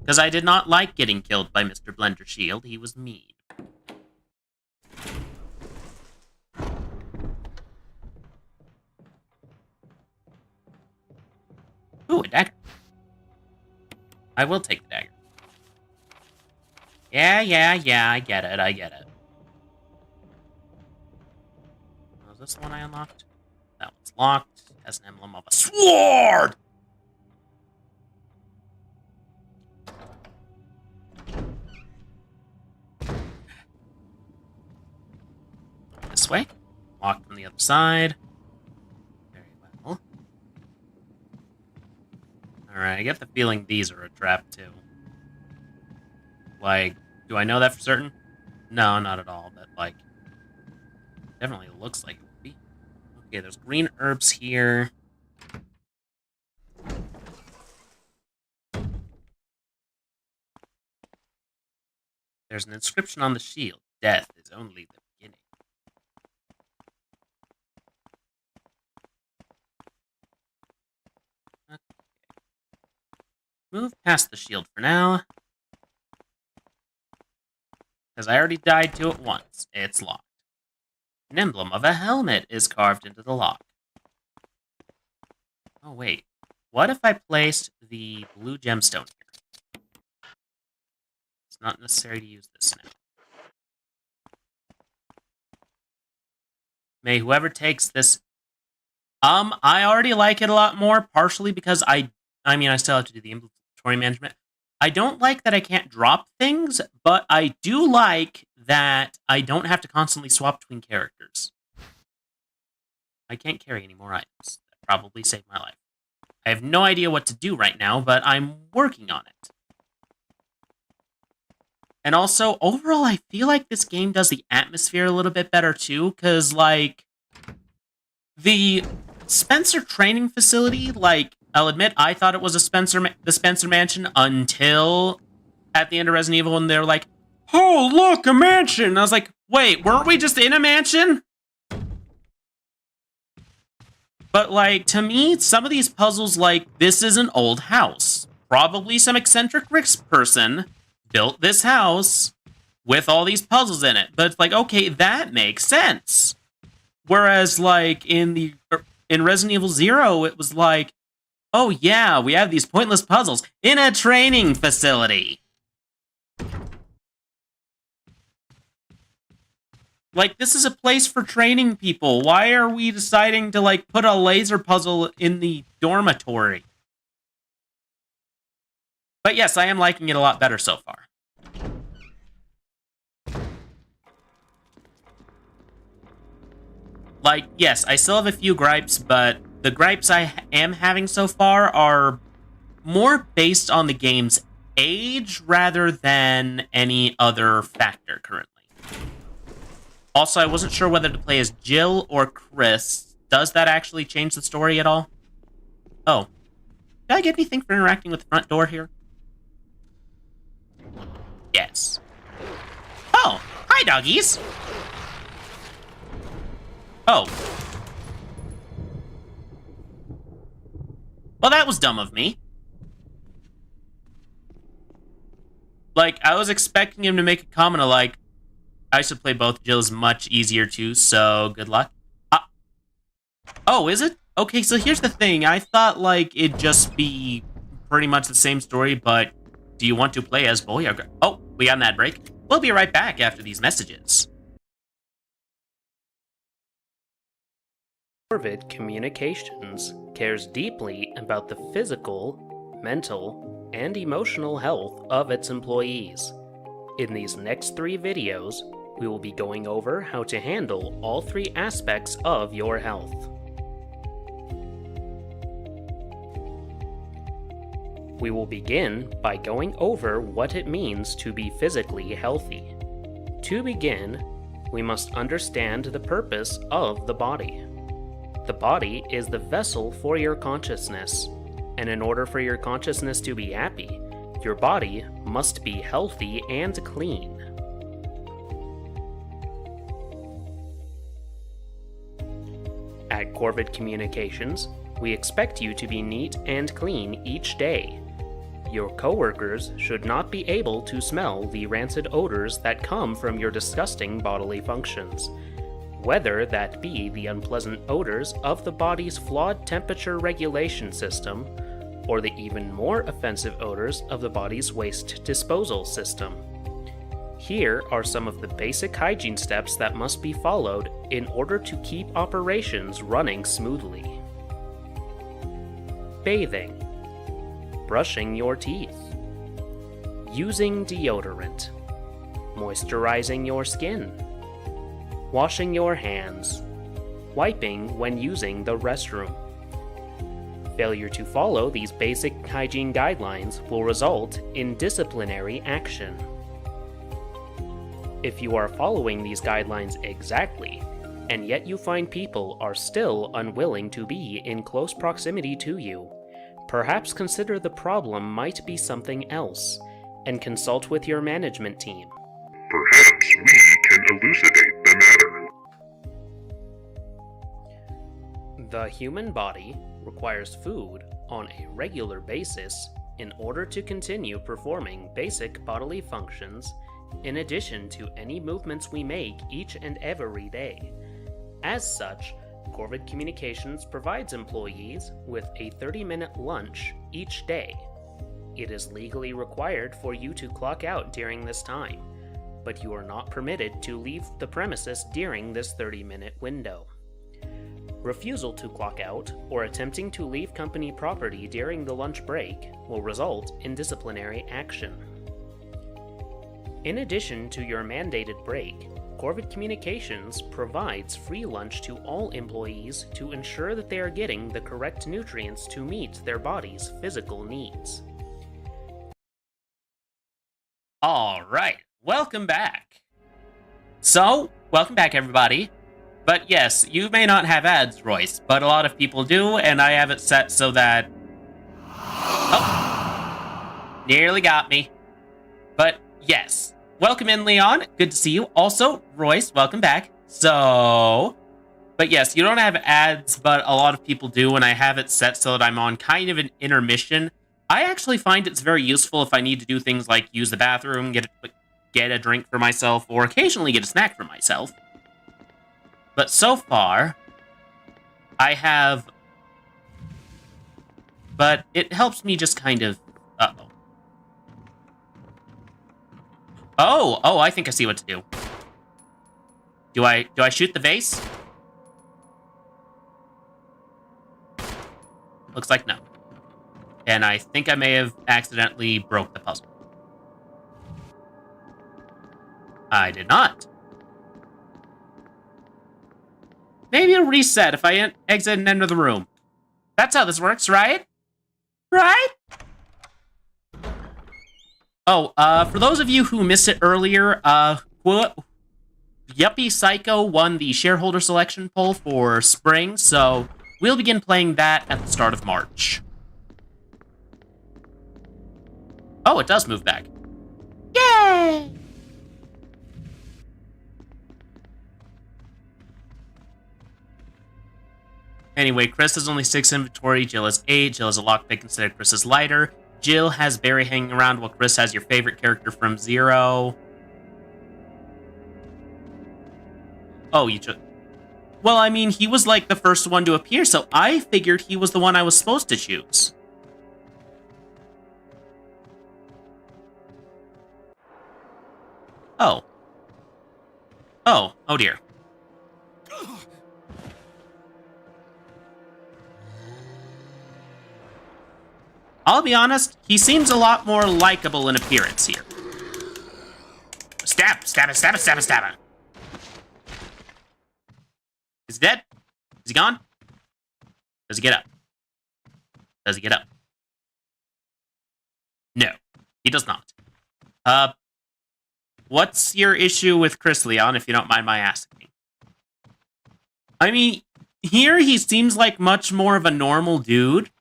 Because I did not like getting killed by Mr. Blender Shield. He was mean. Ooh, a dagger. I will take the dagger. Yeah, I get it. Was this the one I unlocked? That one's locked. Has an emblem of a sword! This way. Locked from the other side. Very well. Alright, I get the feeling these are a trap, too. Like, do I know that for certain? No, not at all, but, like, definitely looks like it would be. Okay, there's green herbs here. There's an inscription on the shield. Death is only the beginning. Okay. Move past the shield for now. Because I already died to it once. It's locked. An emblem of a helmet is carved into the lock. Oh, wait. What if I placed the blue gemstone here? It's not necessary to use this now. May whoever takes this... I already like it a lot more, partially because I still have to do the inventory management. I don't like that I can't drop things, but I do like that I don't have to constantly swap between characters. I can't carry any more items. That probably saved my life. I have no idea what to do right now, but I'm working on it. And also, overall, I feel like this game does the atmosphere a little bit better, too, because, like, the Spencer training facility, like, I'll admit, I thought it was the Spencer Mansion until at the end of Resident Evil, and they're like, oh, look, a mansion! And I was like, wait, weren't we just in a mansion? But, like, to me, some of these puzzles, like, this is an old house. Probably some eccentric rich person built this house with all these puzzles in it. But it's like, okay, that makes sense. Whereas, like, in Resident Evil 0, it was like, oh yeah, we have these pointless puzzles in a training facility. Like, this is a place for training people. Why are we deciding to, like, put a laser puzzle in the dormitory? But yes, I am liking it a lot better so far. Like, yes, I still have a few gripes, but the gripes I am having so far are more based on the game's age rather than any other factor currently. Also, I wasn't sure whether to play as Jill or Chris. Does that actually change the story at all? Oh. Did I get anything for interacting with the front door here? Yes. Oh, hi, doggies! Oh. Well, that was dumb of me. Like, I was expecting him to make a comment of, like, I should play both Jill's much easier too, so good luck. Oh, is it? Okay, so here's the thing. I thought, like, it'd just be pretty much the same story, but do you want to play as boy or girl? Oh, we got an ad break. We'll be right back after these messages. Corvid Communications cares deeply about the physical, mental, and emotional health of its employees. In these next 3 videos, we will be going over how to handle all 3 aspects of your health. We will begin by going over what it means to be physically healthy. To begin, we must understand the purpose of the body. The body is the vessel for your consciousness, and in order for your consciousness to be happy, your body must be healthy and clean. At Corvid Communications, we expect you to be neat and clean each day. Your coworkers should not be able to smell the rancid odors that come from your disgusting bodily functions, whether that be the unpleasant odors of the body's flawed temperature regulation system, or the even more offensive odors of the body's waste disposal system. Here are some of the basic hygiene steps that must be followed in order to keep operations running smoothly. Bathing. Brushing your teeth. Using deodorant. Moisturizing your skin. Washing your hands. Wiping when using the restroom. Failure to follow these basic hygiene guidelines will result in disciplinary action. If you are following these guidelines exactly, and yet you find people are still unwilling to be in close proximity to you, perhaps consider the problem might be something else, and consult with your management team. Perhaps we can elucidate the matter. The human body requires food on a regular basis in order to continue performing basic bodily functions, in addition to any movements we make each and every day. As such, Corvid Communications provides employees with a 30-minute lunch each day. It is legally required for you to clock out during this time, but you are not permitted to leave the premises during this 30-minute window. Refusal to clock out or attempting to leave company property during the lunch break will result in disciplinary action. In addition to your mandated break, Corvid Communications provides free lunch to all employees to ensure that they are getting the correct nutrients to meet their body's physical needs. Alright, welcome back. Welcome back everybody. But yes, you may not have ads, Royce, but a lot of people do, and I have it set so that... Oh! Nearly got me. But yes. Welcome in, Leon. Good to see you. Also, Royce, welcome back. But yes, you don't have ads, but a lot of people do, and I have it set so that I'm on kind of an intermission. I actually find it's very useful if I need to do things like use the bathroom, get a drink for myself, or occasionally get a snack for myself. But so far, I have... But it helps me just kind of... Uh-oh. Oh, I think I see what to do. Do I shoot the vase? Looks like no. And I think I may have accidentally broke the puzzle. I did not. Maybe it'll reset if I exit and enter the room. That's how this works, right? Right? Oh, for those of you who missed it earlier, Yuppie Psycho won the shareholder selection poll for spring, so we'll begin playing that at the start of March. Oh, it does move back. Yay! Anyway, Chris has only 6 inventory, Jill has 8, Jill has a lockpick instead of Chris's lighter. Jill has Barry hanging around while Chris has your favorite character from Zero. Oh, you just... Well, I mean, he was like the first one to appear, so I figured he was the one I was supposed to choose. Oh. Oh dear. I'll be honest, he seems a lot more likable in appearance here. Stab, stab it, stab it, stab it, stab it. Is he dead? Is he gone? Does he get up? Does he get up? No, he does not. What's your issue with Chris, Leon, if you don't mind my asking? I mean, here he seems like much more of a normal dude.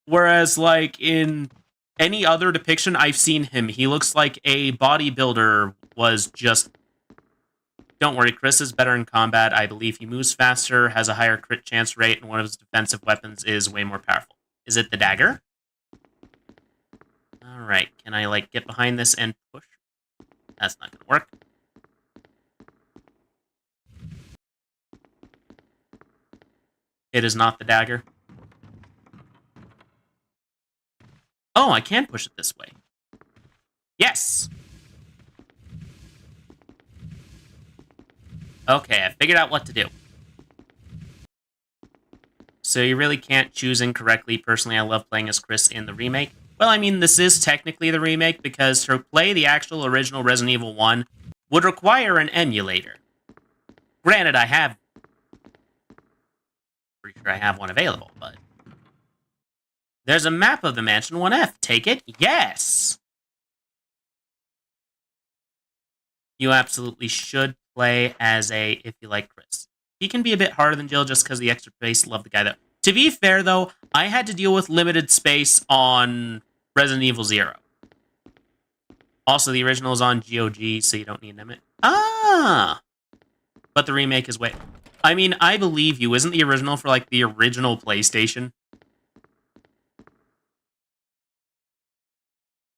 Whereas, like, in any other depiction I've seen him, he looks like a bodybuilder was just... Don't worry, Chris is better in combat. I believe he moves faster, has a higher crit chance rate, and one of his defensive weapons is way more powerful. Is it the dagger? Alright, can I, like, get behind this and push? That's not gonna work. It is not the dagger. Oh, I can push it this way. Yes! Okay, I figured out what to do. So you really can't choose incorrectly. Personally, I love playing as Chris in the remake. Well, I mean, this is technically the remake, because to play the actual original Resident Evil 1 would require an emulator. Granted, pretty sure I have one available, but... There's a map of the Mansion 1F. Take it? Yes! You absolutely should play as if you like Chris. He can be a bit harder than Jill just because the extra space. Love the guy, though. To be fair, though, I had to deal with limited space on Resident Evil 0. Also, the original is on GOG, so you don't need an emulator. Ah! But the remake is way... I mean, I believe you. Isn't the original for, like, the original PlayStation?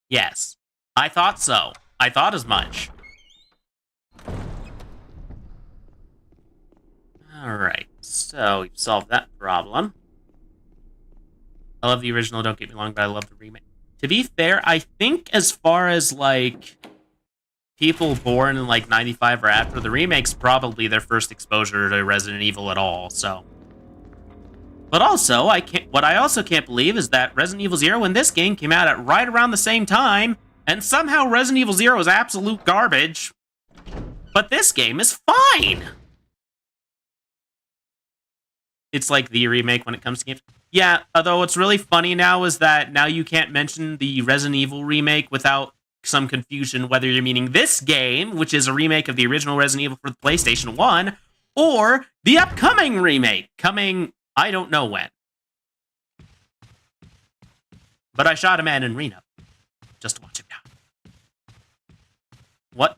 Yes. I thought so. I thought as much. Alright, so we've solved that problem. I love the original, don't get me wrong, but I love the remake. To be fair, I think as far as, like, people born in, like, 95 or after, the remake's probably their first exposure to Resident Evil at all, so... But also, what I also can't believe is that Resident Evil 0 and this game came out at right around the same time, and somehow Resident Evil 0 is absolute garbage. But this game is fine! It's like the remake when it comes to games. Yeah, although what's really funny now is that now you can't mention the Resident Evil remake without some confusion whether you're meaning this game, which is a remake of the original Resident Evil for the PlayStation 1, or the upcoming remake, coming I don't know when. But I shot a man in Reno. Just to watch him die. What?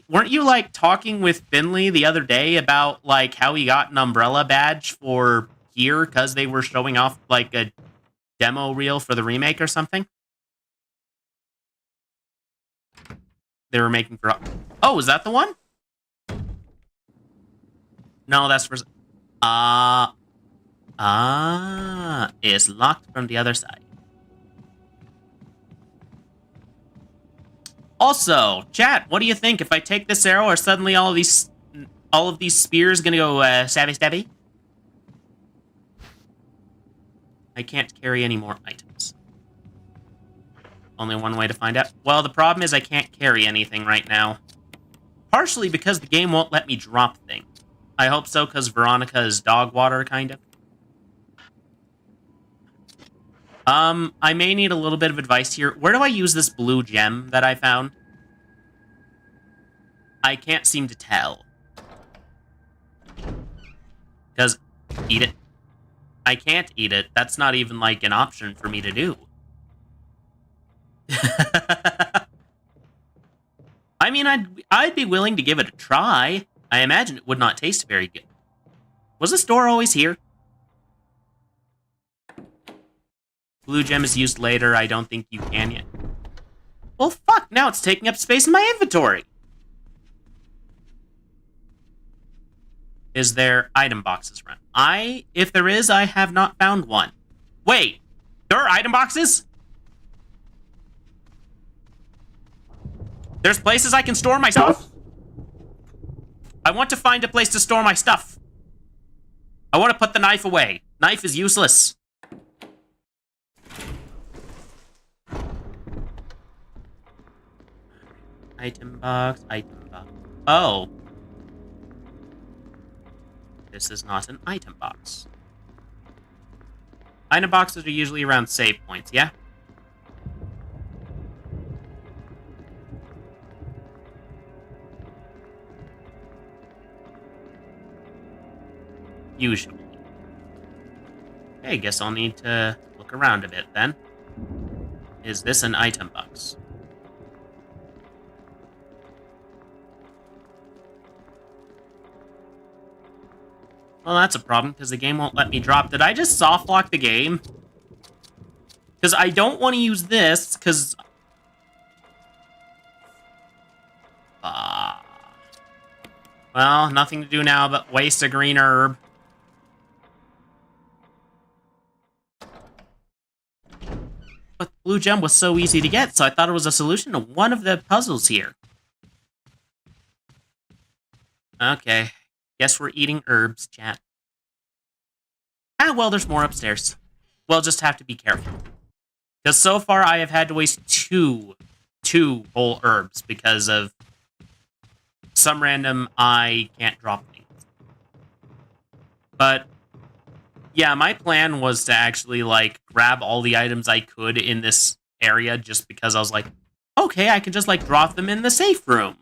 Weren't you, like, talking with Finley the other day about, like, how he got an Umbrella badge for here because they were showing off, like, a demo reel for the remake or something? They were making for... Oh, is that the one? No, that's for... It's locked from the other side. Also, chat, what do you think? If I take this arrow, are suddenly all of these spears gonna go stabby stabby? I can't carry any more items. Only one way to find out. Well, the problem is I can't carry anything right now. Partially because the game won't let me drop things. I hope so, because Veronica is dog water, kind of. I may need a little bit of advice here. Where do I use this blue gem that I found? I can't seem to tell. Because, eat it. I can't eat it. That's not even, like, an option for me to do. I mean, I'd be willing to give it a try. I imagine it would not taste very good. Was this door always here? Blue gem is used later. I don't think you can yet. Well, fuck. Now it's taking up space in my inventory. Is there item boxes around? If there is, I have not found one. Wait. There are item boxes? There's places I can store my stuff? I want to find a place to store my stuff. I want to put the knife away. Knife is useless. Item box, item box. Oh. This is not an item box. Item boxes are usually around save points, yeah? usually. Okay, guess I'll need to look around a bit then. Is this an item box? Well, that's a problem, because the game won't let me drop. Did I just soft lock the game? Because I don't want to use this, because... well, nothing to do now but waste a green herb. But the blue gem was so easy to get, so I thought it was a solution to one of the puzzles here. Okay. Guess we're eating herbs, chat. Ah, well, there's more upstairs. We'll just have to be careful. Because so far, I have had to waste two whole herbs because of some random I can't drop things. But, yeah, my plan was to actually, like, grab all the items I could in this area just because I was like, okay, I can just, like, drop them in the safe room.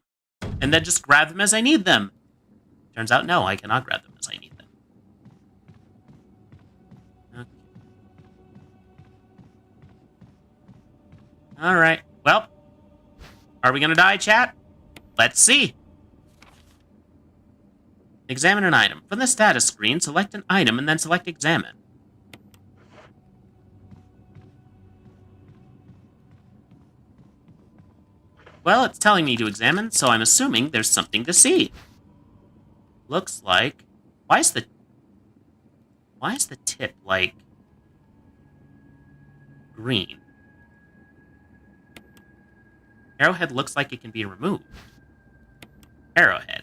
And then just grab them as I need them. Turns out, no, I cannot grab them as I need them. Okay. Alright, well, are we gonna die, chat? Let's see. Examine an item. From the status screen, select an item and then select Examine. Well, it's telling me to examine, so I'm assuming there's something to see. Looks like... Why is the tip, like, green? Arrowhead looks like it can be removed. Arrowhead.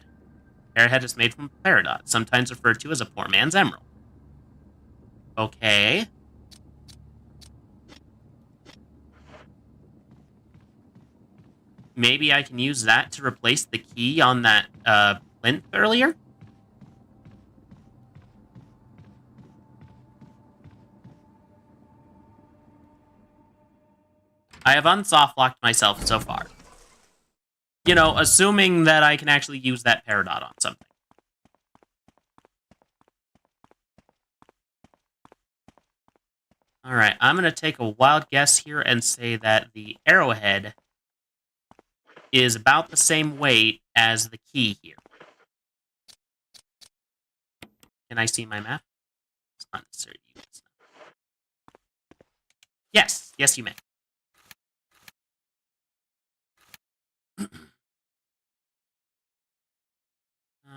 Arrowhead is made from peridot, sometimes referred to as a poor man's emerald. Okay. Maybe I can use that to replace the key on that plinth earlier? I have unsoft-locked myself so far. You know, assuming that I can actually use that peridot on something. Alright, I'm going to take a wild guess here and say that the arrowhead is about the same weight as the key here. Can I see my map? It's not necessary to use this now. Yes, yes you may.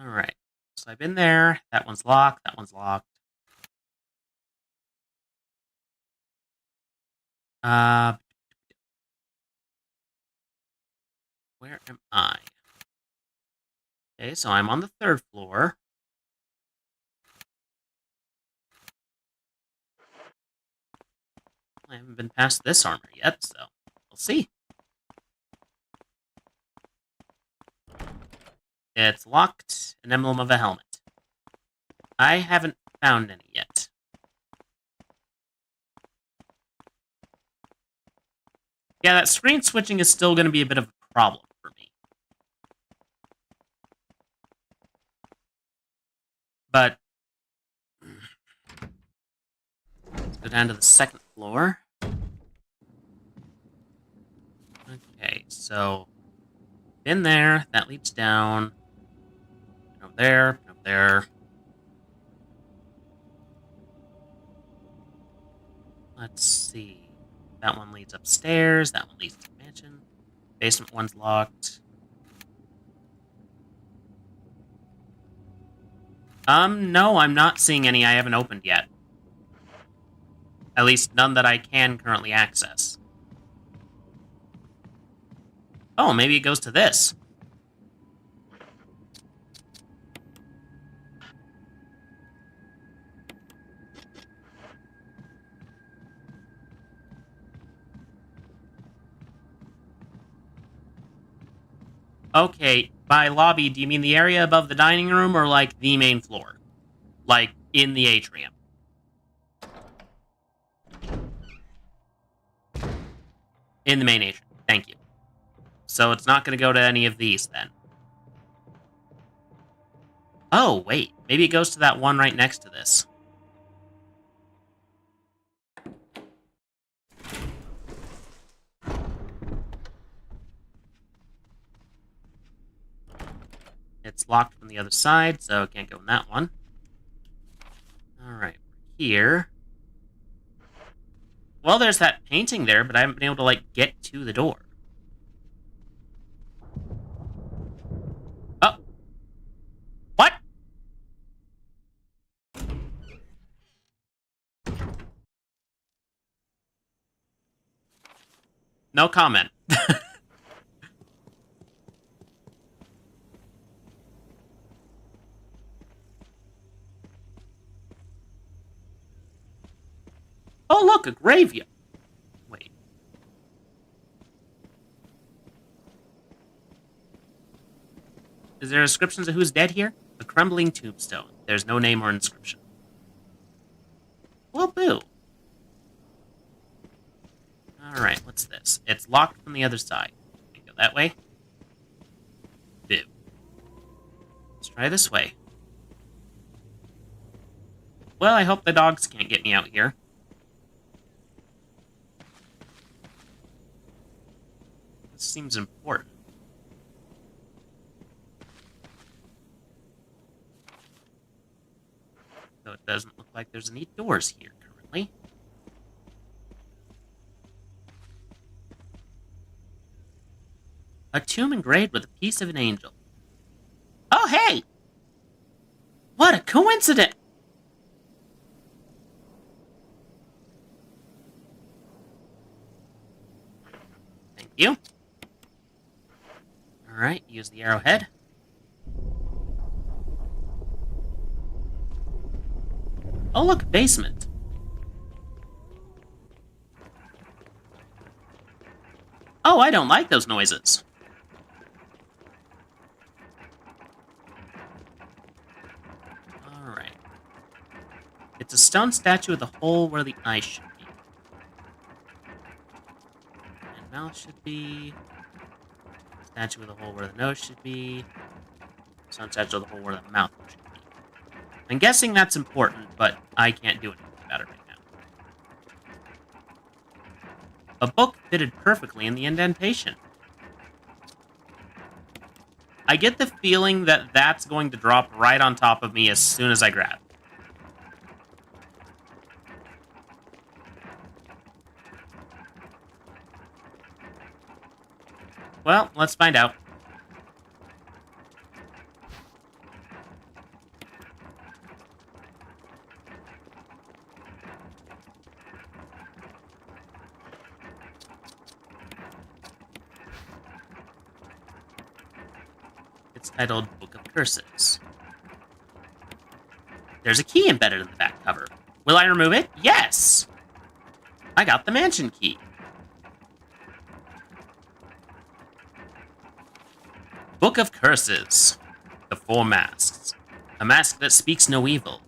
Alright, so I've been there. That one's locked, that one's locked. Where am I? Okay, so I'm on the 3rd floor. I haven't been past this armor yet, so we'll see. It's locked. An emblem of a helmet. I haven't found any yet. Yeah, that screen switching is still going to be a bit of a problem for me. But let's go down to the 2nd floor. Okay, so in there, that leads down. Over there, over there. Let's see. That one leads upstairs. That one leads to the mansion. Basement one's locked. No, I'm not seeing any I haven't opened yet. At least none that I can currently access. Oh, maybe it goes to this. Okay, by lobby, do you mean the area above the dining room or, like, the main floor? Like, in the atrium? In the main atrium. Thank you. So it's not going to go to any of these, then. Oh, wait. Maybe it goes to that one right next to this. It's locked from the other side, so it can't go in that one. Alright, here. Well, there's that painting there, but I haven't been able to, like, get to the door. Oh! What? No comment. Oh, look, a graveyard. Wait. Is there descriptions of who's dead here? A crumbling tombstone. There's no name or inscription. Well, boo. Alright, what's this? It's locked from the other side. Can I go that way? Boo. Let's try this way. Well, I hope the dogs can't get me out here. This seems important. Though it doesn't look like there's any doors here currently. A tomb engraved with a piece of an angel. Oh, hey! What a coincidence! Thank you. Alright, use the arrowhead. Oh, look, basement. Oh, I don't like those noises. Alright. It's a stone statue with a hole where the eye should be. And mouth should be. Statue with a hole where the nose should be. Stone statue with a hole where the mouth should be. I'm guessing that's important, but I can't do anything about it right now. A book fitted perfectly in the indentation. I get the feeling that that's going to drop right on top of me as soon as I grab it. Well, let's find out. It's titled Book of Curses. There's a key embedded in the back cover. Will I remove it? Yes! I got the mansion key. Book of Curses. The Four Masks. A mask that speaks no evil.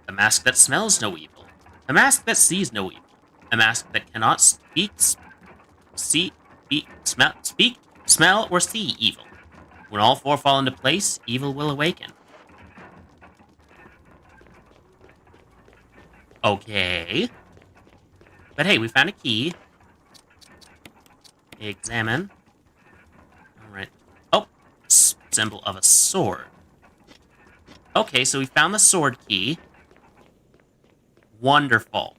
A mask that smells no evil. A mask that sees no evil. A mask that cannot speak, smell, or see evil. When all four fall into place, evil will awaken. Okay. But hey, we found a key. Examine. Alright. Oh! Symbol of a sword. Okay, so we found the sword key. Wonderful.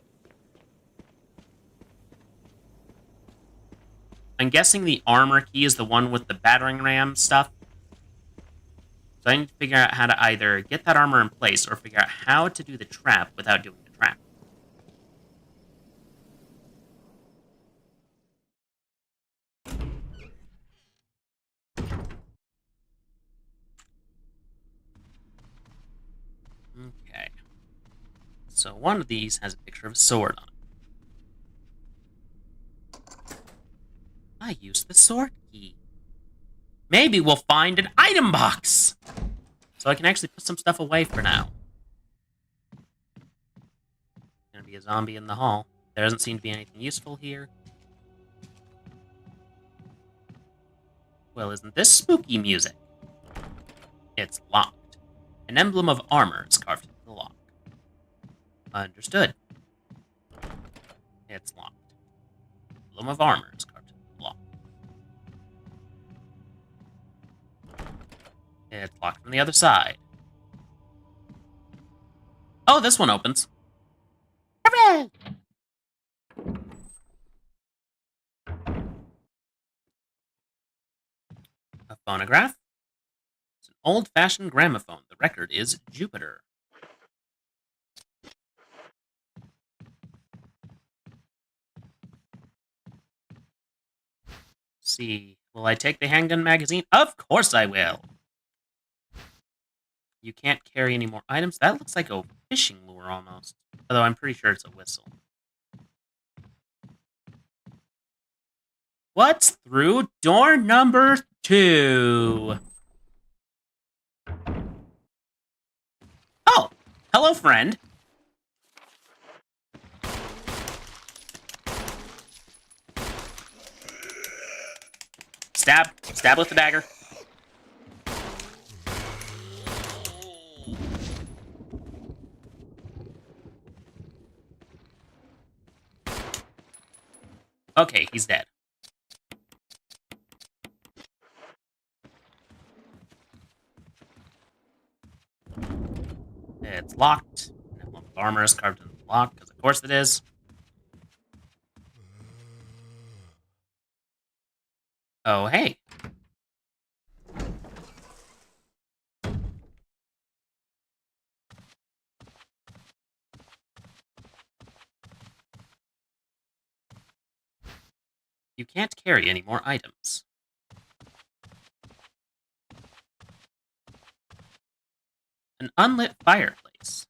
I'm guessing the armor key is the one with the battering ram stuff. So I need to figure out how to either get that armor in place or figure out how to do the trap without doing the trap. Okay. So one of these has a picture of a sword on it. I used the sword key. Maybe we'll find an item box! So I can actually put some stuff away for now. Gonna be a zombie in the hall. There doesn't seem to be anything useful here. Well, isn't this spooky music? It's locked. An emblem of armor is carved into the lock. Understood. It's locked. Emblem of armor is carved into the lock. It's locked from the other side. Oh, this one opens. Hooray! A phonograph? It's an old-fashioned gramophone. The record is Jupiter. See, will I take the handgun magazine? Of course I will! You can't carry any more items? That looks like a fishing lure almost. Although I'm pretty sure it's a whistle. What's through door number 2? Oh, hello, friend. Stab. Stab with the dagger. Okay, he's dead. It's locked. Emblem of armor is carved into the lock, because of course it is. Oh, hey. You can't carry any more items. An unlit fireplace.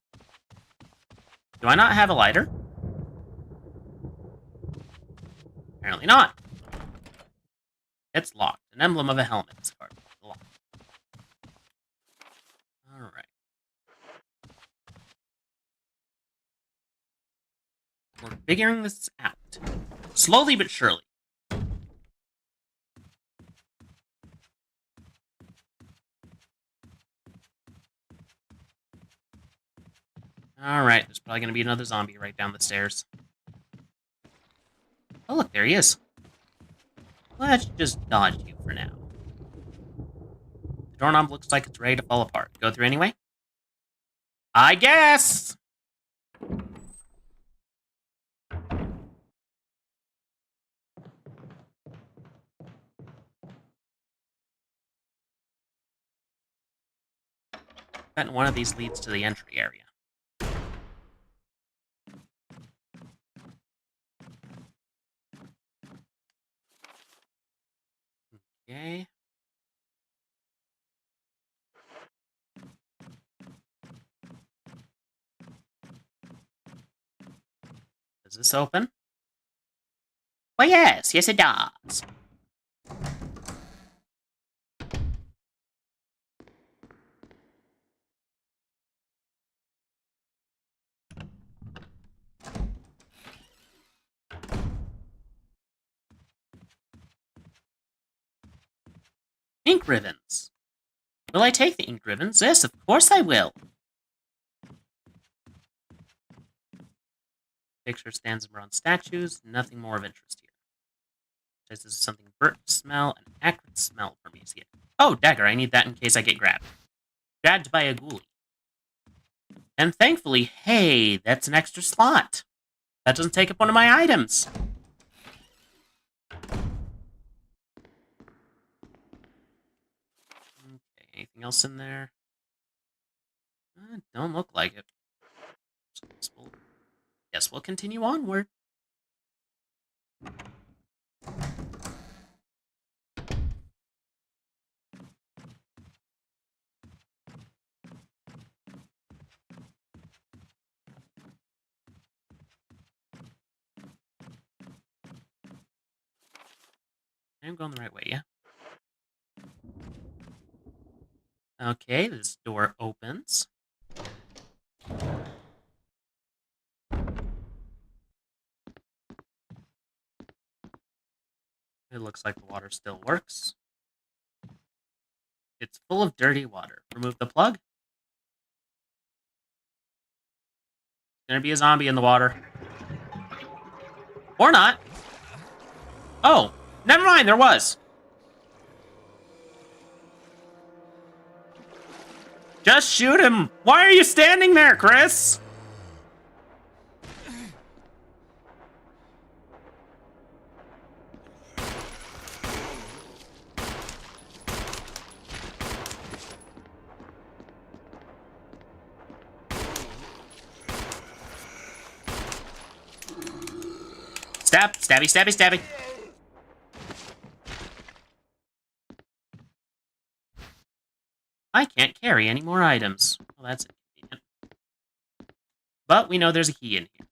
Do I not have a lighter? Apparently not. It's locked. An emblem of a helmet is carved into the lock. Alright. We're figuring this out. Slowly but surely. Alright, there's probably going to be another zombie right down the stairs. Oh, look, there he is. Let's just dodge you for now. The doorknob looks like it's ready to fall apart. Go through anyway? I guess! Bet one of these leads to the entry area. Okay. Does this open? Well, yes it does. Ink ribbons. Will I take the ink ribbons? Yes, of course I will. Picture stands in bronze statues. Nothing more of interest here. This is something burnt smell, an acrid smell for me. Oh, dagger. I need that in case I get grabbed. Grabbed by a ghoulie. And thankfully, hey, that's an extra slot. That doesn't take up one of my items. Okay, anything else in there? Don't look like it. Guess we'll continue onward. I'm going the right way, yeah? Okay, this door opens. It looks like the water still works. It's full of dirty water. Remove the plug. gonna be a zombie in the water. Or not. Oh, never mind, there was. Just shoot him. Why are you standing there, Chris? Stab, stabby, stabby, stabby. I can't carry any more items. Well, that's inconvenient. But we know there's a key in here.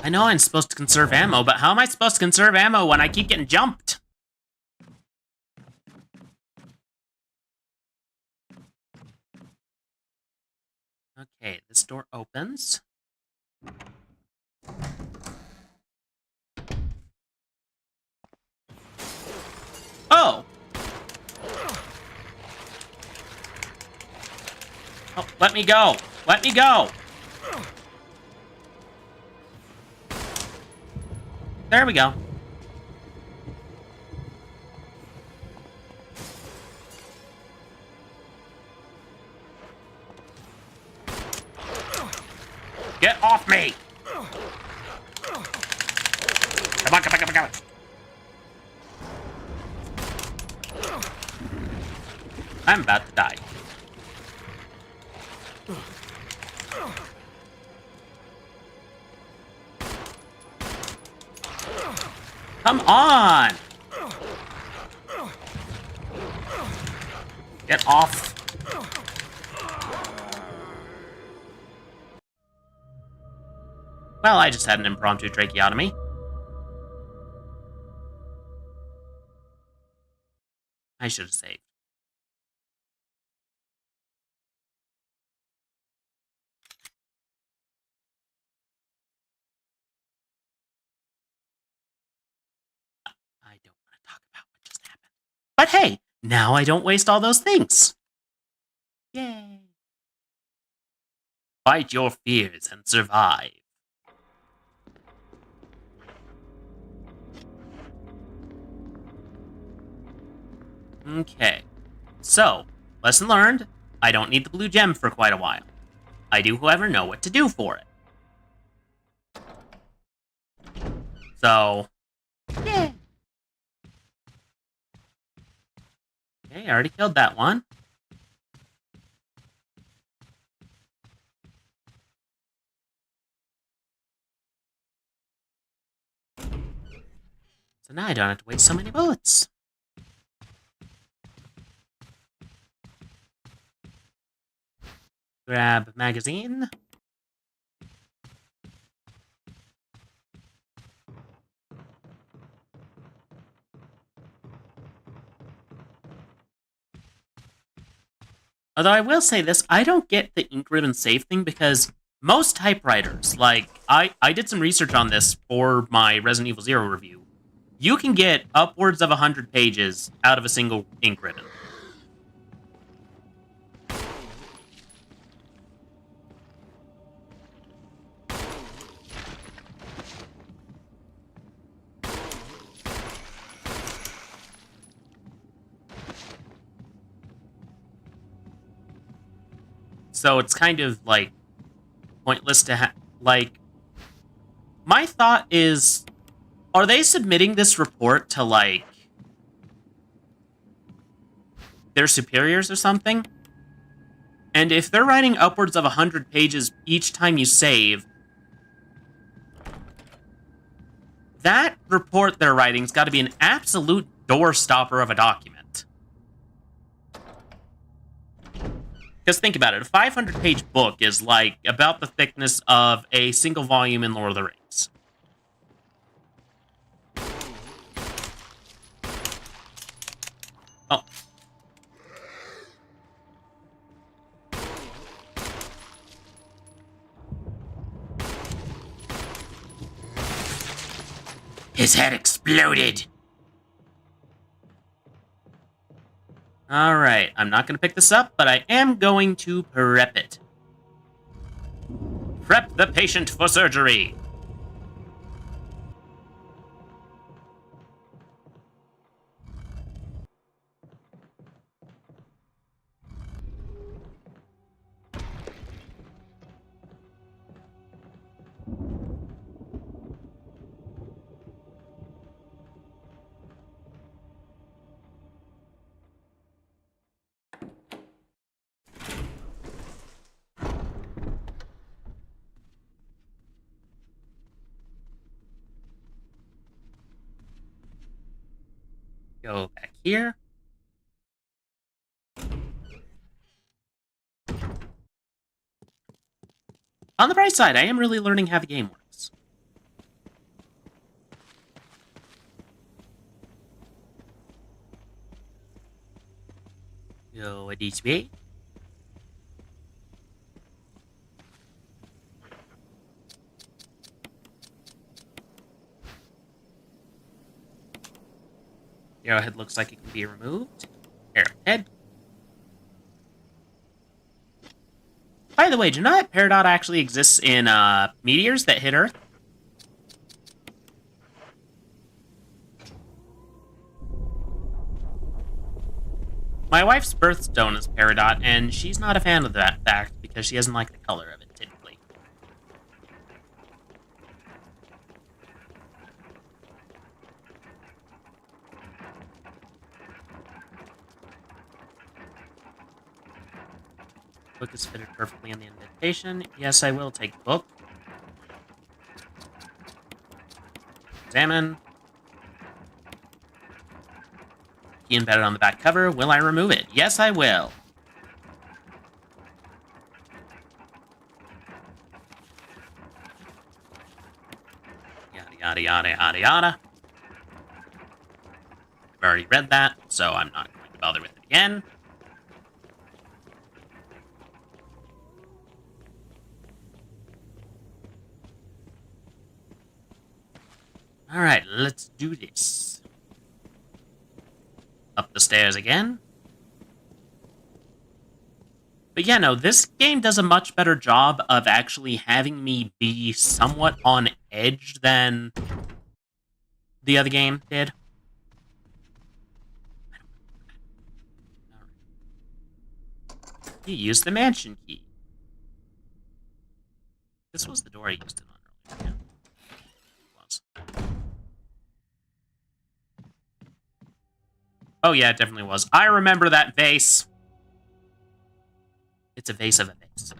I know I'm supposed to conserve ammo, but how am I supposed to conserve ammo when I keep getting jumped? Okay, this door opens. Oh! Oh, let me go! Let me go! There we go. Get off me! Come on, come on, come on, come on. I'm about to die. Come on! Get off. Well, I just had an impromptu tracheotomy. I should have saved. I don't want to talk about what just happened. But hey, now I don't waste all those things. Yay. Fight your fears and survive. Okay, so, lesson learned, I don't need the blue gem for quite a while. I do, however, know what to do for it. So, yeah. Okay, I already killed that one. So now I don't have to waste so many bullets. Grab magazine. Although I will say this, I don't get the ink ribbon save thing because most typewriters, like, I did some research on this for my Resident Evil 0 review. You can get upwards of 100 pages out of a single ink ribbon. So it's kind of, like, pointless to have, like, my thought is, are they submitting this report to, like, their superiors or something? And if they're writing upwards of 100 pages each time you save, that report they're writing's got to be an absolute doorstopper of a document. Because think about it, a 500-page book is, like, about the thickness of a single volume in Lord of the Rings. Oh. His head exploded. Alright, I'm not going to pick this up, but I am going to prep it. Prep the patient for surgery. Go back here. On the bright side, I am really learning how the game works. Go this way. The arrowhead looks like it can be removed. Arrowhead. By the way, do you know that Peridot actually exists in meteors that hit Earth? My wife's birthstone is Peridot, and she's not a fan of that fact because she doesn't like the color of it, typically. Book is fitted perfectly in the indentation. Yes, I will take book. Examine. Key embedded on the back cover. Will I remove it? Yes, I will. Yada, yada, yada, yada, yada. I've already read that, so I'm not going to bother with it again. Alright, let's do this. Up the stairs again. But yeah, no, this game does a much better job of actually having me be somewhat on edge than the other game did. You used the mansion key. This was the door I used it on earlier. Yeah. It was. Oh yeah, it definitely was. I remember that vase. It's a vase of a vase.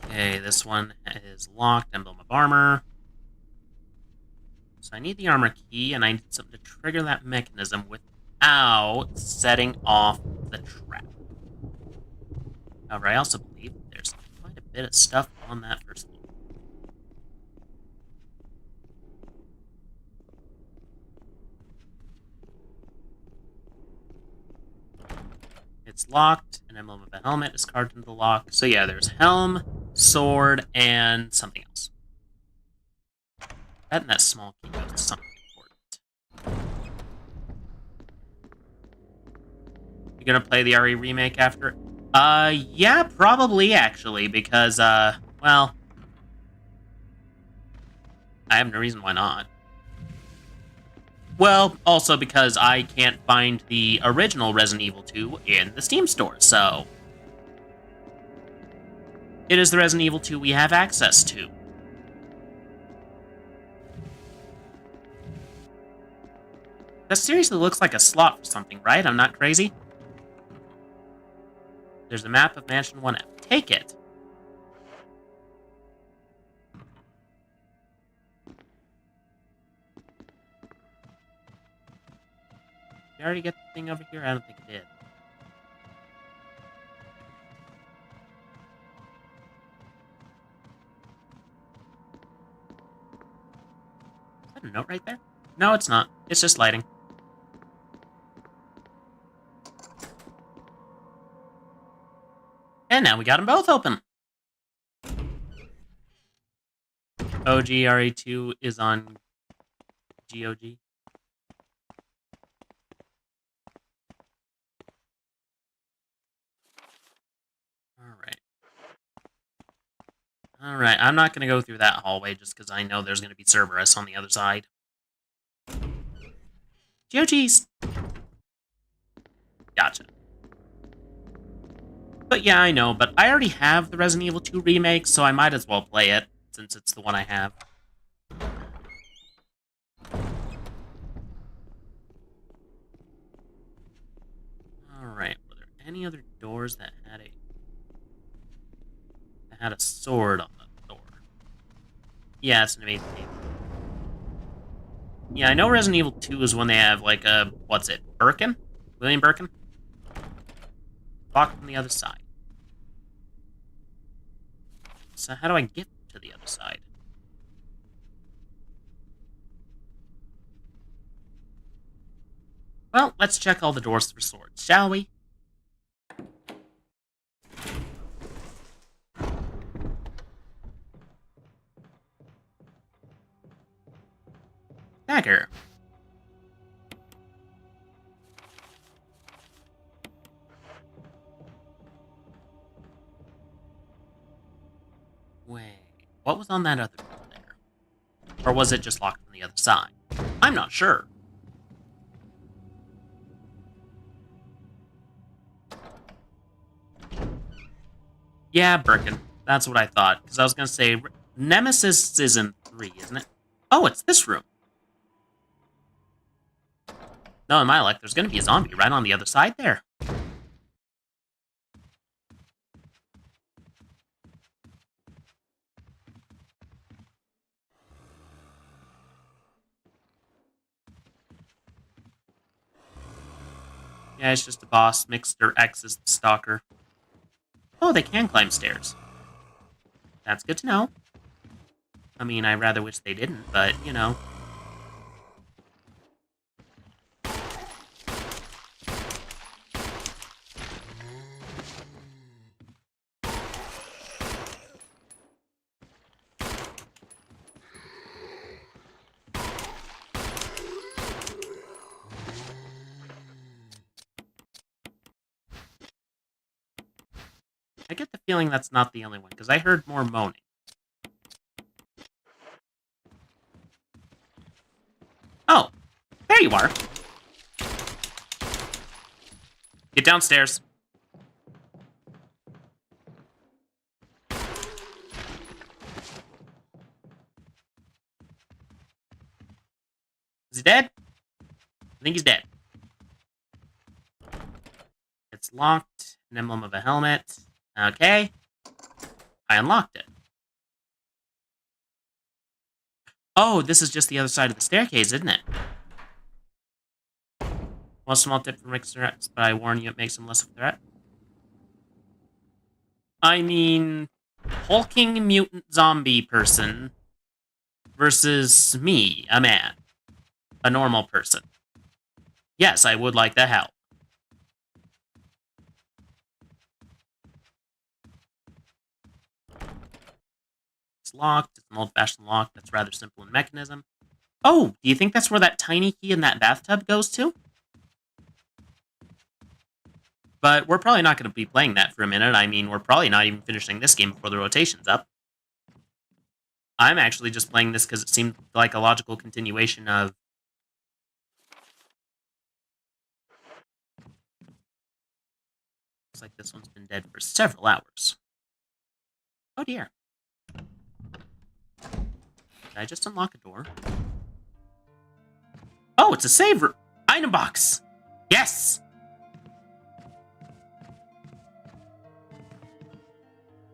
Okay, this one is locked. Emblem of armor. So I need the armor key, and I need something to trigger that mechanism without setting off the trap. However, I also believe there's quite a bit of stuff on that first floor. It's locked. An emblem of a helmet is carved into the lock. So yeah, there's helm, sword, and something else. That and that small key goes to something important. You gonna play the RE remake after? Yeah, probably actually, because well, I have no reason why not. Well, also because I can't find the original Resident Evil 2 in the Steam store, so it is the Resident Evil 2 we have access to. That seriously looks like a slot for something, right? I'm not crazy? There's a map of Mansion 1F. Take it. Did I already get the thing over here? I don't think it did. Is that a note right there? No, it's not. It's just lighting. And now we got them both open. OGRE2 is on GOG. Alright, I'm not going to go through that hallway just because I know there's going to be Cerberus on the other side. GOG's! Gotcha. But yeah, I know, but I already have the Resident Evil 2 remake, so I might as well play it, since it's the one I have. Alright, were there any other doors that had a sword on the door? Yeah, it's an amazing game. Yeah, I know Resident Evil 2 is when they have, like, a... what's it? Birkin? William Birkin? Locked from the other side. So how do I get to the other side? Well, let's check all the doors for swords, shall we? Dagger. Wait, what was on that other door there? Or was it just locked from the other side? I'm not sure. Yeah, Birkin. That's what I thought. Because I was going to say, Nemesis is in 3, isn't it? Oh, it's this room. No, in my luck, there's going to be a zombie right on the other side there. Yeah, it's just a boss. Mixter X is the stalker. Oh, they can climb stairs. That's good to know. I mean, I rather wish they didn't, but, you know. I get the feeling that's not the only one, because I heard more moaning. Oh, there you are. Get downstairs. Is he dead? I think he's dead. It's locked. An emblem of a helmet. Okay. I unlocked it. Oh, this is just the other side of the staircase, isn't it? One small tip for mixed threats, but I warn you, it makes them less of a threat. I mean, hulking mutant zombie person versus me, a man. A normal person. Yes, I would like the help. It's locked. It's an old-fashioned lock that's rather simple in mechanism. Oh, do you think that's where that tiny key in that bathtub goes to? But we're probably not going to be playing that for a minute. I mean, we're probably not even finishing this game before the rotation's up. I'm actually just playing this because it seemed like a logical continuation of... Looks like this one's been dead for several hours. Oh dear. Did I just unlock a door? Oh, it's a save item box! Yes!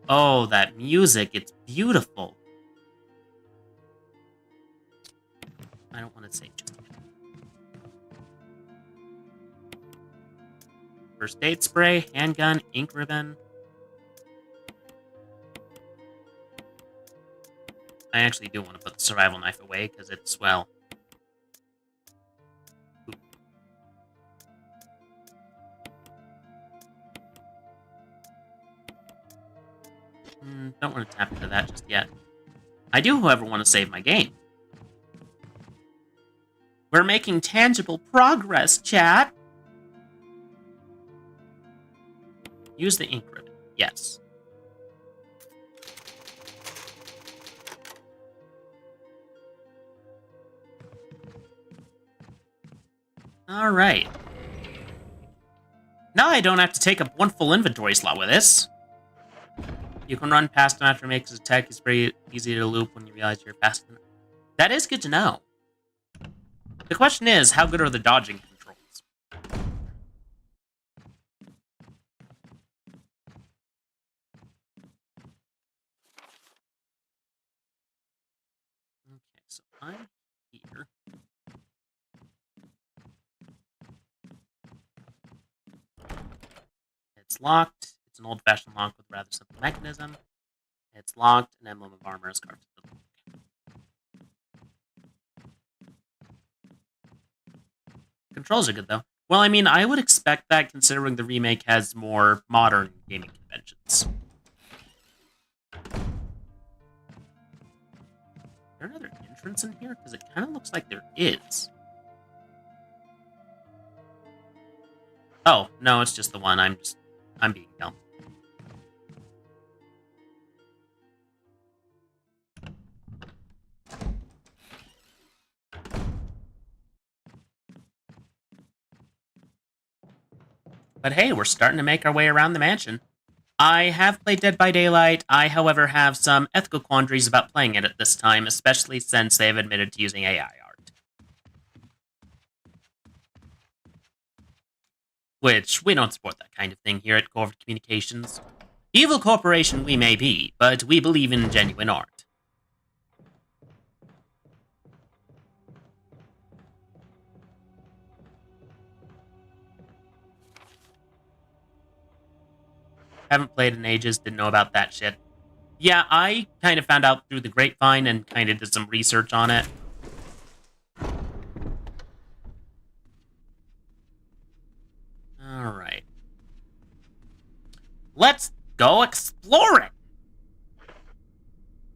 Oh, that music, it's beautiful. I don't want to save just yet. First aid spray, handgun, ink ribbon. I actually do want to put the survival knife away, because it's, well... Ooh. Don't want to tap into that just yet. I do, however, want to save my game. We're making tangible progress, chat. Use the ink ribbon. Yes. Alright. Now I don't have to take up one full inventory slot with this. You can run past him after he makes his attack. It's pretty easy to loop when you realize you're fast enough. That is good to know. The question is, how good are the dodging controls? Okay, so I'm here. It's locked. It's an old-fashioned lock with a rather simple mechanism. It's locked. An emblem of armor is carved into the lock. Controls are good, though. Well, I mean, I would expect that considering the remake has more modern gaming conventions. Is there another entrance in here? Because it kind of looks like there is. Oh, no, it's just the one. I'm being dumb. But hey, we're starting to make our way around the mansion. I have played Dead by Daylight. I, however, have some ethical quandaries about playing it at this time, especially since they've admitted to using AI art. Which, we don't support that kind of thing here at Corvid Communications. Evil corporation we may be, but we believe in genuine art. Haven't played in ages, didn't know about that shit. Yeah, I kind of found out through the grapevine and kind of did some research on it. Alright. Let's go exploring!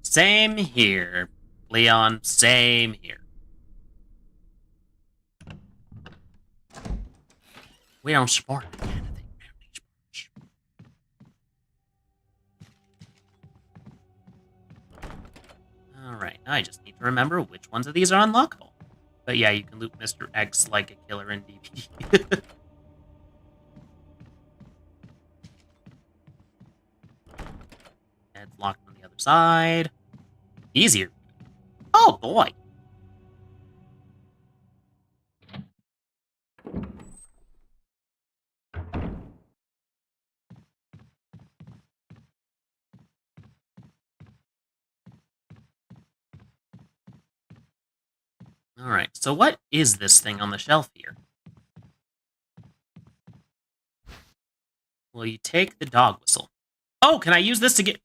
Same here, Leon, same here. We don't support that kind of thing. Alright, I just need to remember which ones of these are unlockable. But yeah, you can loot Mr. X like a killer in DP. It's locked on the other side. Easier. Oh boy. Alright, so what is this thing on the shelf here? Well, you take the dog whistle. Oh, can I use this to get...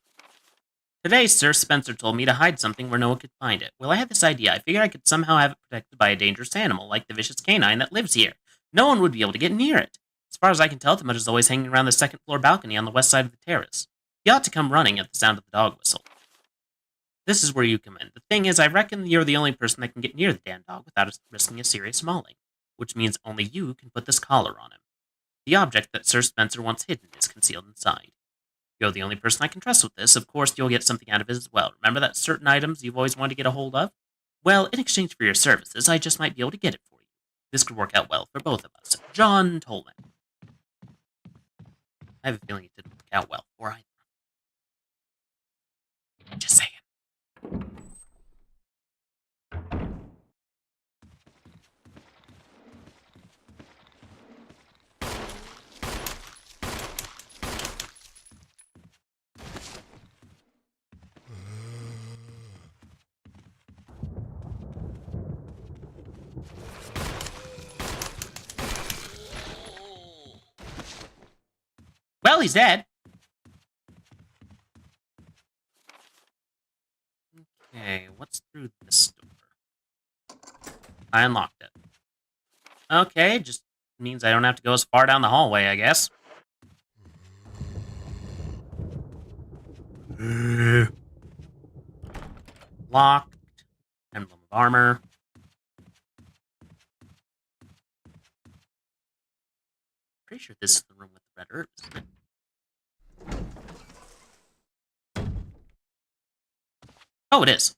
Today, Sir Spencer told me to hide something where no one could find it. Well, I had this idea. I figured I could somehow have it protected by a dangerous animal, like the vicious canine that lives here. No one would be able to get near it. As far as I can tell, the mutt is always hanging around the second-floor balcony on the west side of the terrace. He ought to come running at the sound of the dog whistle. This is where you come in. The thing is, I reckon you're the only person that can get near the damn dog without risking a serious mauling, which means only you can put this collar on him. The object that Sir Spencer wants hidden is concealed inside. You're the only person I can trust with this. Of course, you'll get something out of it as well. Remember that certain items you've always wanted to get a hold of? Well, in exchange for your services, I just might be able to get it for you. This could work out well for both of us. John Tolman. I have a feeling it didn't work out well for either. Just saying. Well, he's dead. Okay, what's through this door? I unlocked it. Okay, just means I don't have to go as far down the hallway, I guess. Locked. Emblem of Armor. Pretty sure this is the room with the red herbs, isn't it? Oh, it is.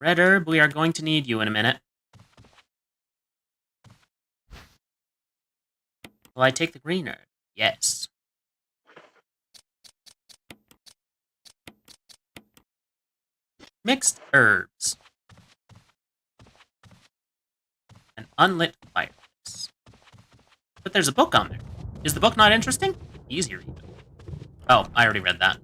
Red herb, we are going to need you in a minute. Will I take the green herb? Yes. Mixed herbs. An unlit fireplace. But there's a book on there. Is the book not interesting? Easy read. Oh, I already read that.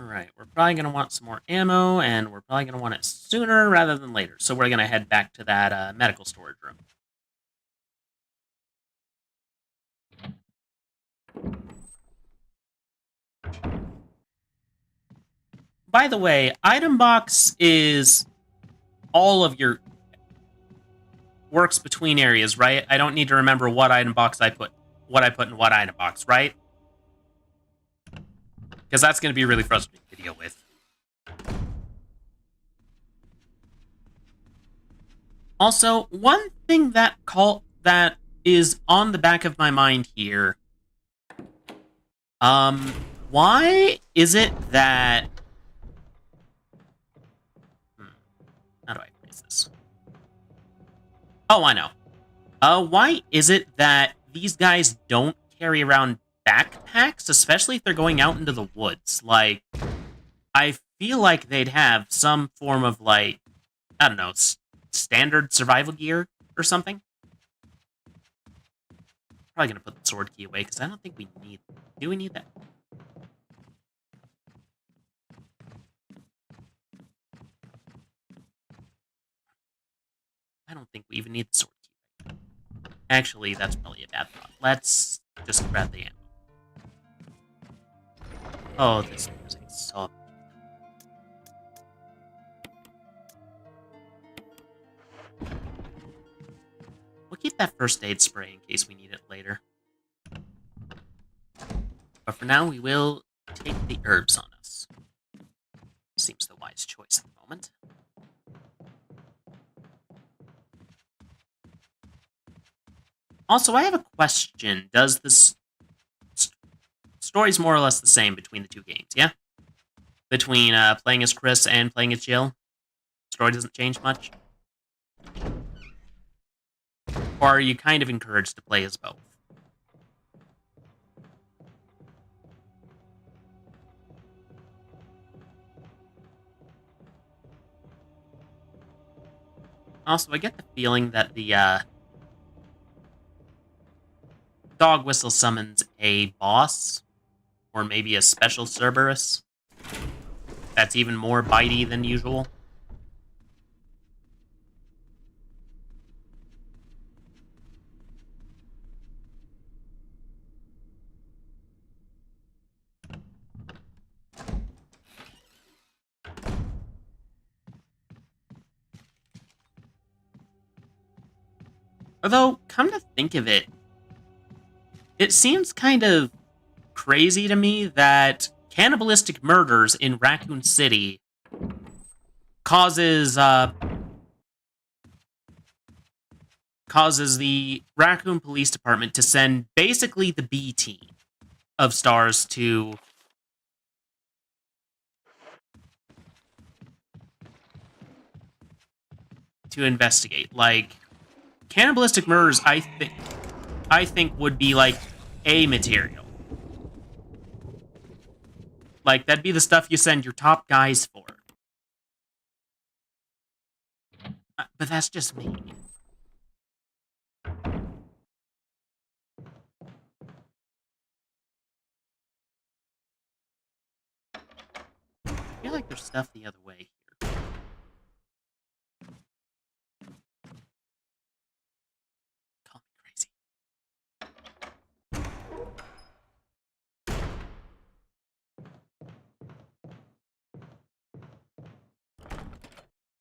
Alright, we're probably going to want some more ammo, and we're probably going to want it sooner rather than later. So we're going to head back to that medical storage room. By the way, item box is all of your works between areas, right? I don't need to remember what item box I put in what item box, right? Because that's going to be really frustrating to deal with. Also, one thing that is on the back of my mind here. Why is it that... How do I phrase this? Oh, I know. Why is it that these guys don't carry around backpacks, especially if they're going out into the woods? Like, I feel like they'd have some form of, like, I don't know, standard survival gear or something. Probably gonna put the sword key away, because I don't think we need... Do we need that? I don't think we even need the sword key. Actually, that's probably a bad thought. Let's just grab the ammo. Oh, this music is so... We'll keep that first aid spray in case we need it later. But for now, we will take the herbs on us. Seems the wise choice at the moment. Also, I have a question. Does this story's more or less the same between the two games, yeah? Between playing as Chris and playing as Jill? Story doesn't change much? Or are you kind of encouraged to play as both? Also, I get the feeling that the dog whistle summons a boss, or maybe a special Cerberus, that's even more bitey than usual. Although, come to think of it, it seems kind of crazy to me that cannibalistic murders in Raccoon City causes the Raccoon Police Department to send basically the B team of stars to investigate. Like, cannibalistic murders, I think would be like A material. Like, that'd be the stuff you send your top guys for. But that's just me. I feel like there's stuff the other way here. Call me crazy.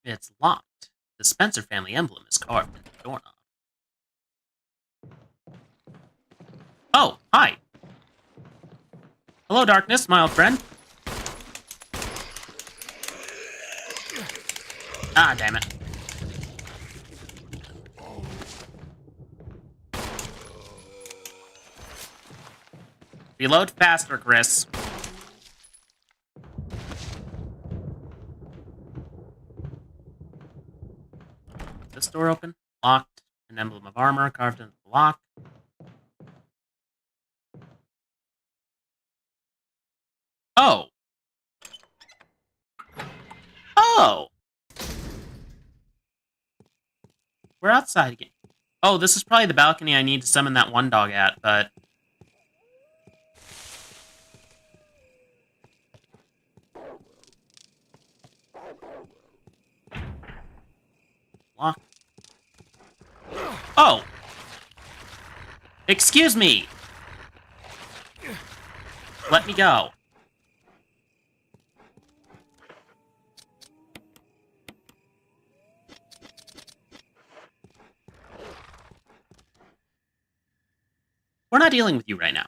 It's locked. The Spencer family emblem is carved into the doorknob. Oh, hi. Hello, darkness, my old friend. Ah, damn it. Reload faster, Chris. This door open? Locked. An emblem of armor carved into the lock. Oh. Oh! We're outside again. Oh, this is probably the balcony I need to summon that one dog at, but... Lock. Oh! Excuse me! Let me go. We're not dealing with you right now.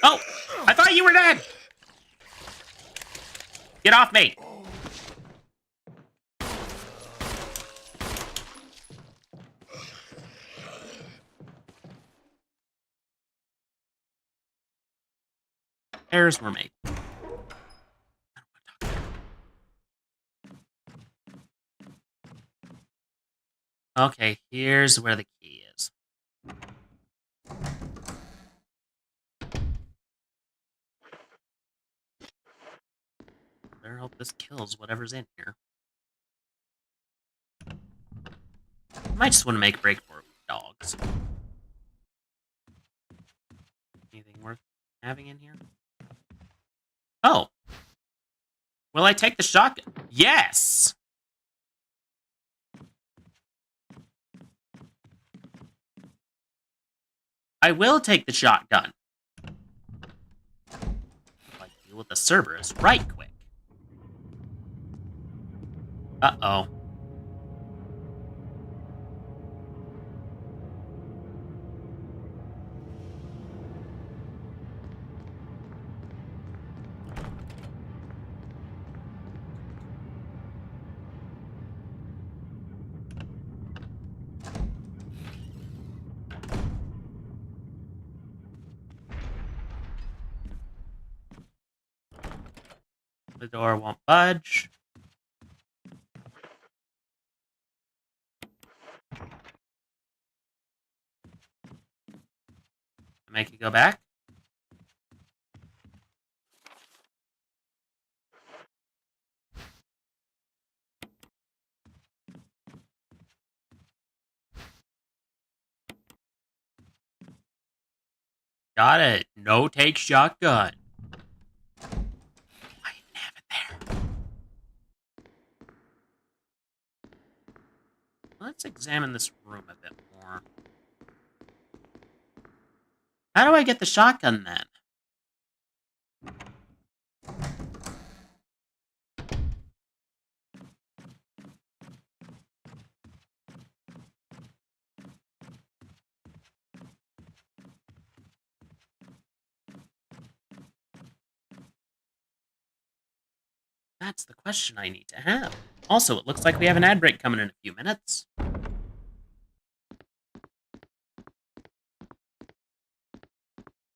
Oh! I thought you were dead! Get off me! Errors were made. Okay, here's where the key is. Better hope this kills whatever's in here. I might just want to make a break for it with dogs. Anything worth having in here? Oh! Will I take the shotgun? Yes! I will take the shotgun. Like deal with the Cerberus right quick. Uh-oh. The door won't budge. Make it go back. Got it. No take shotgun. I didn't have it there. Let's examine this room a bit more. How do I get the shotgun then? That's the question I need to have. Also, it looks like we have an ad break coming in a few minutes.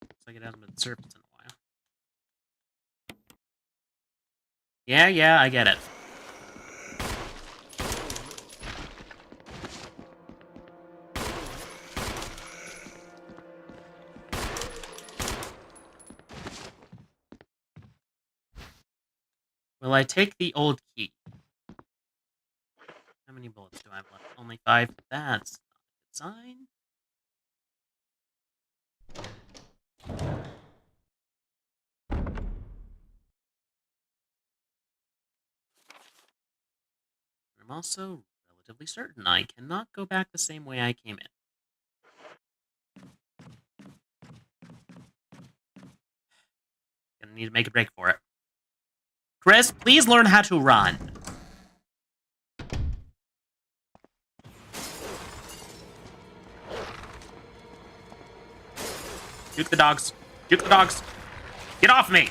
Looks like it hasn't been surfaced in a while. Yeah, I get it. Will I take the old key? How many bullets do I have left? Only 5. That's not a good sign. I'm also relatively certain I cannot go back the same way I came in. gonna need to make a break for it. Chris, please learn how to run. Juke the dogs. Juke the dogs. Get off me!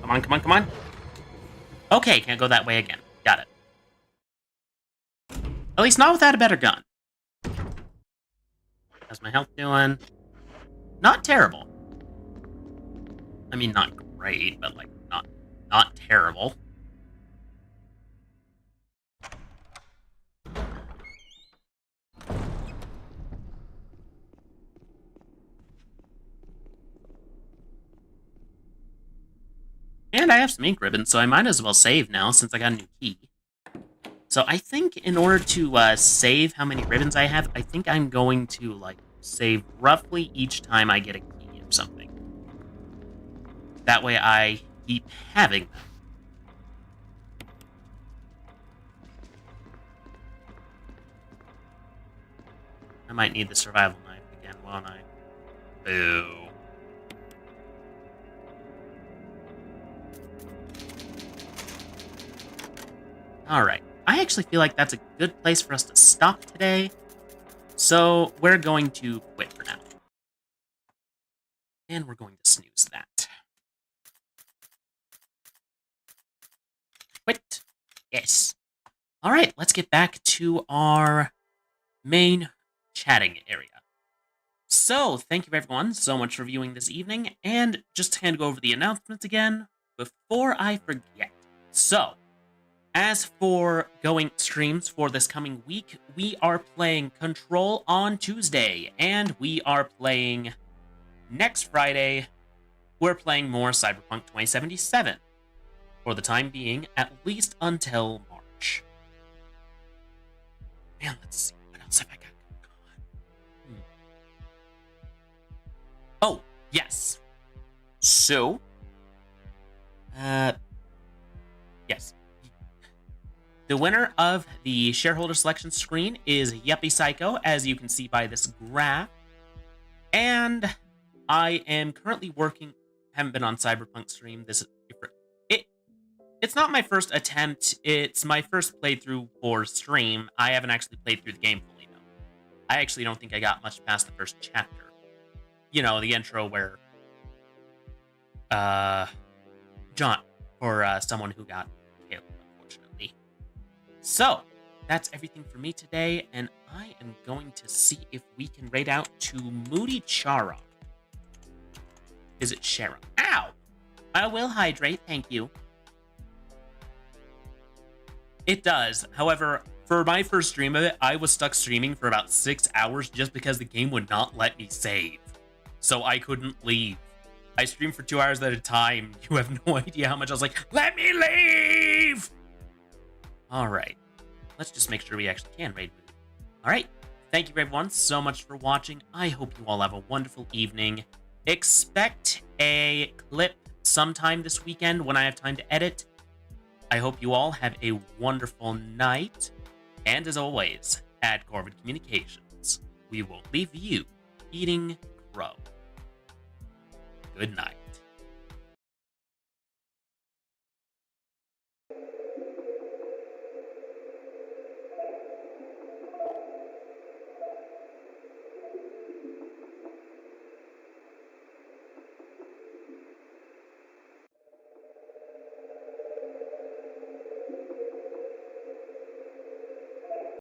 Come on, come on, come on. Okay, can't go that way again. Got it. At least not without a better gun. How's my health doing? Not terrible. I mean, not great, but like not terrible. And I have some ink ribbons, so I might as well save now since I got a new key. So I think in order to save how many ribbons I have, I think I'm going to like save roughly each time I get a key or something. That way I keep having them. I might need the survival knife again, won't I? Boo. Alright, I actually feel like that's a good place for us to stop today, so we're going to quit for now. And we're going to snooze that. Quit. Yes. Alright, let's get back to our main chatting area. So, thank you everyone so much for viewing this evening, and just to go over the announcements again, before I forget. So, as for going streams for this coming week, we are playing Control on Tuesday, and we are playing next Friday, we're playing more Cyberpunk 2077. For the time being, at least until March. Man, let's see, what else have I got going on? Oh, yes. So, yes. The winner of the shareholder selection screen is Yuppie Psycho, as you can see by this graph. And I am currently working, haven't been on Cyberpunk stream. It's not my first attempt, it's my first playthrough for stream. I haven't actually played through the game fully, though. I actually don't think I got much past the first chapter. You know, the intro where, John, or someone who got killed, unfortunately. So, that's everything for me today, and I am going to see if we can raid out to Moody Chara. Is it Sharon? Ow! I will hydrate, thank you. It does. However, for my first stream of it, I was stuck streaming for about 6 hours just because the game would not let me save. So I couldn't leave. I streamed for 2 hours at a time. You have no idea how much I was like, let me leave! Alright. Let's just make sure we actually can raid Moody. Alright. Thank you everyone so much for watching. I hope you all have a wonderful evening. Expect a clip sometime this weekend when I have time to edit. I hope you all have a wonderful night. And as always, at Corvid Communications, we will leave you eating crow. Good night.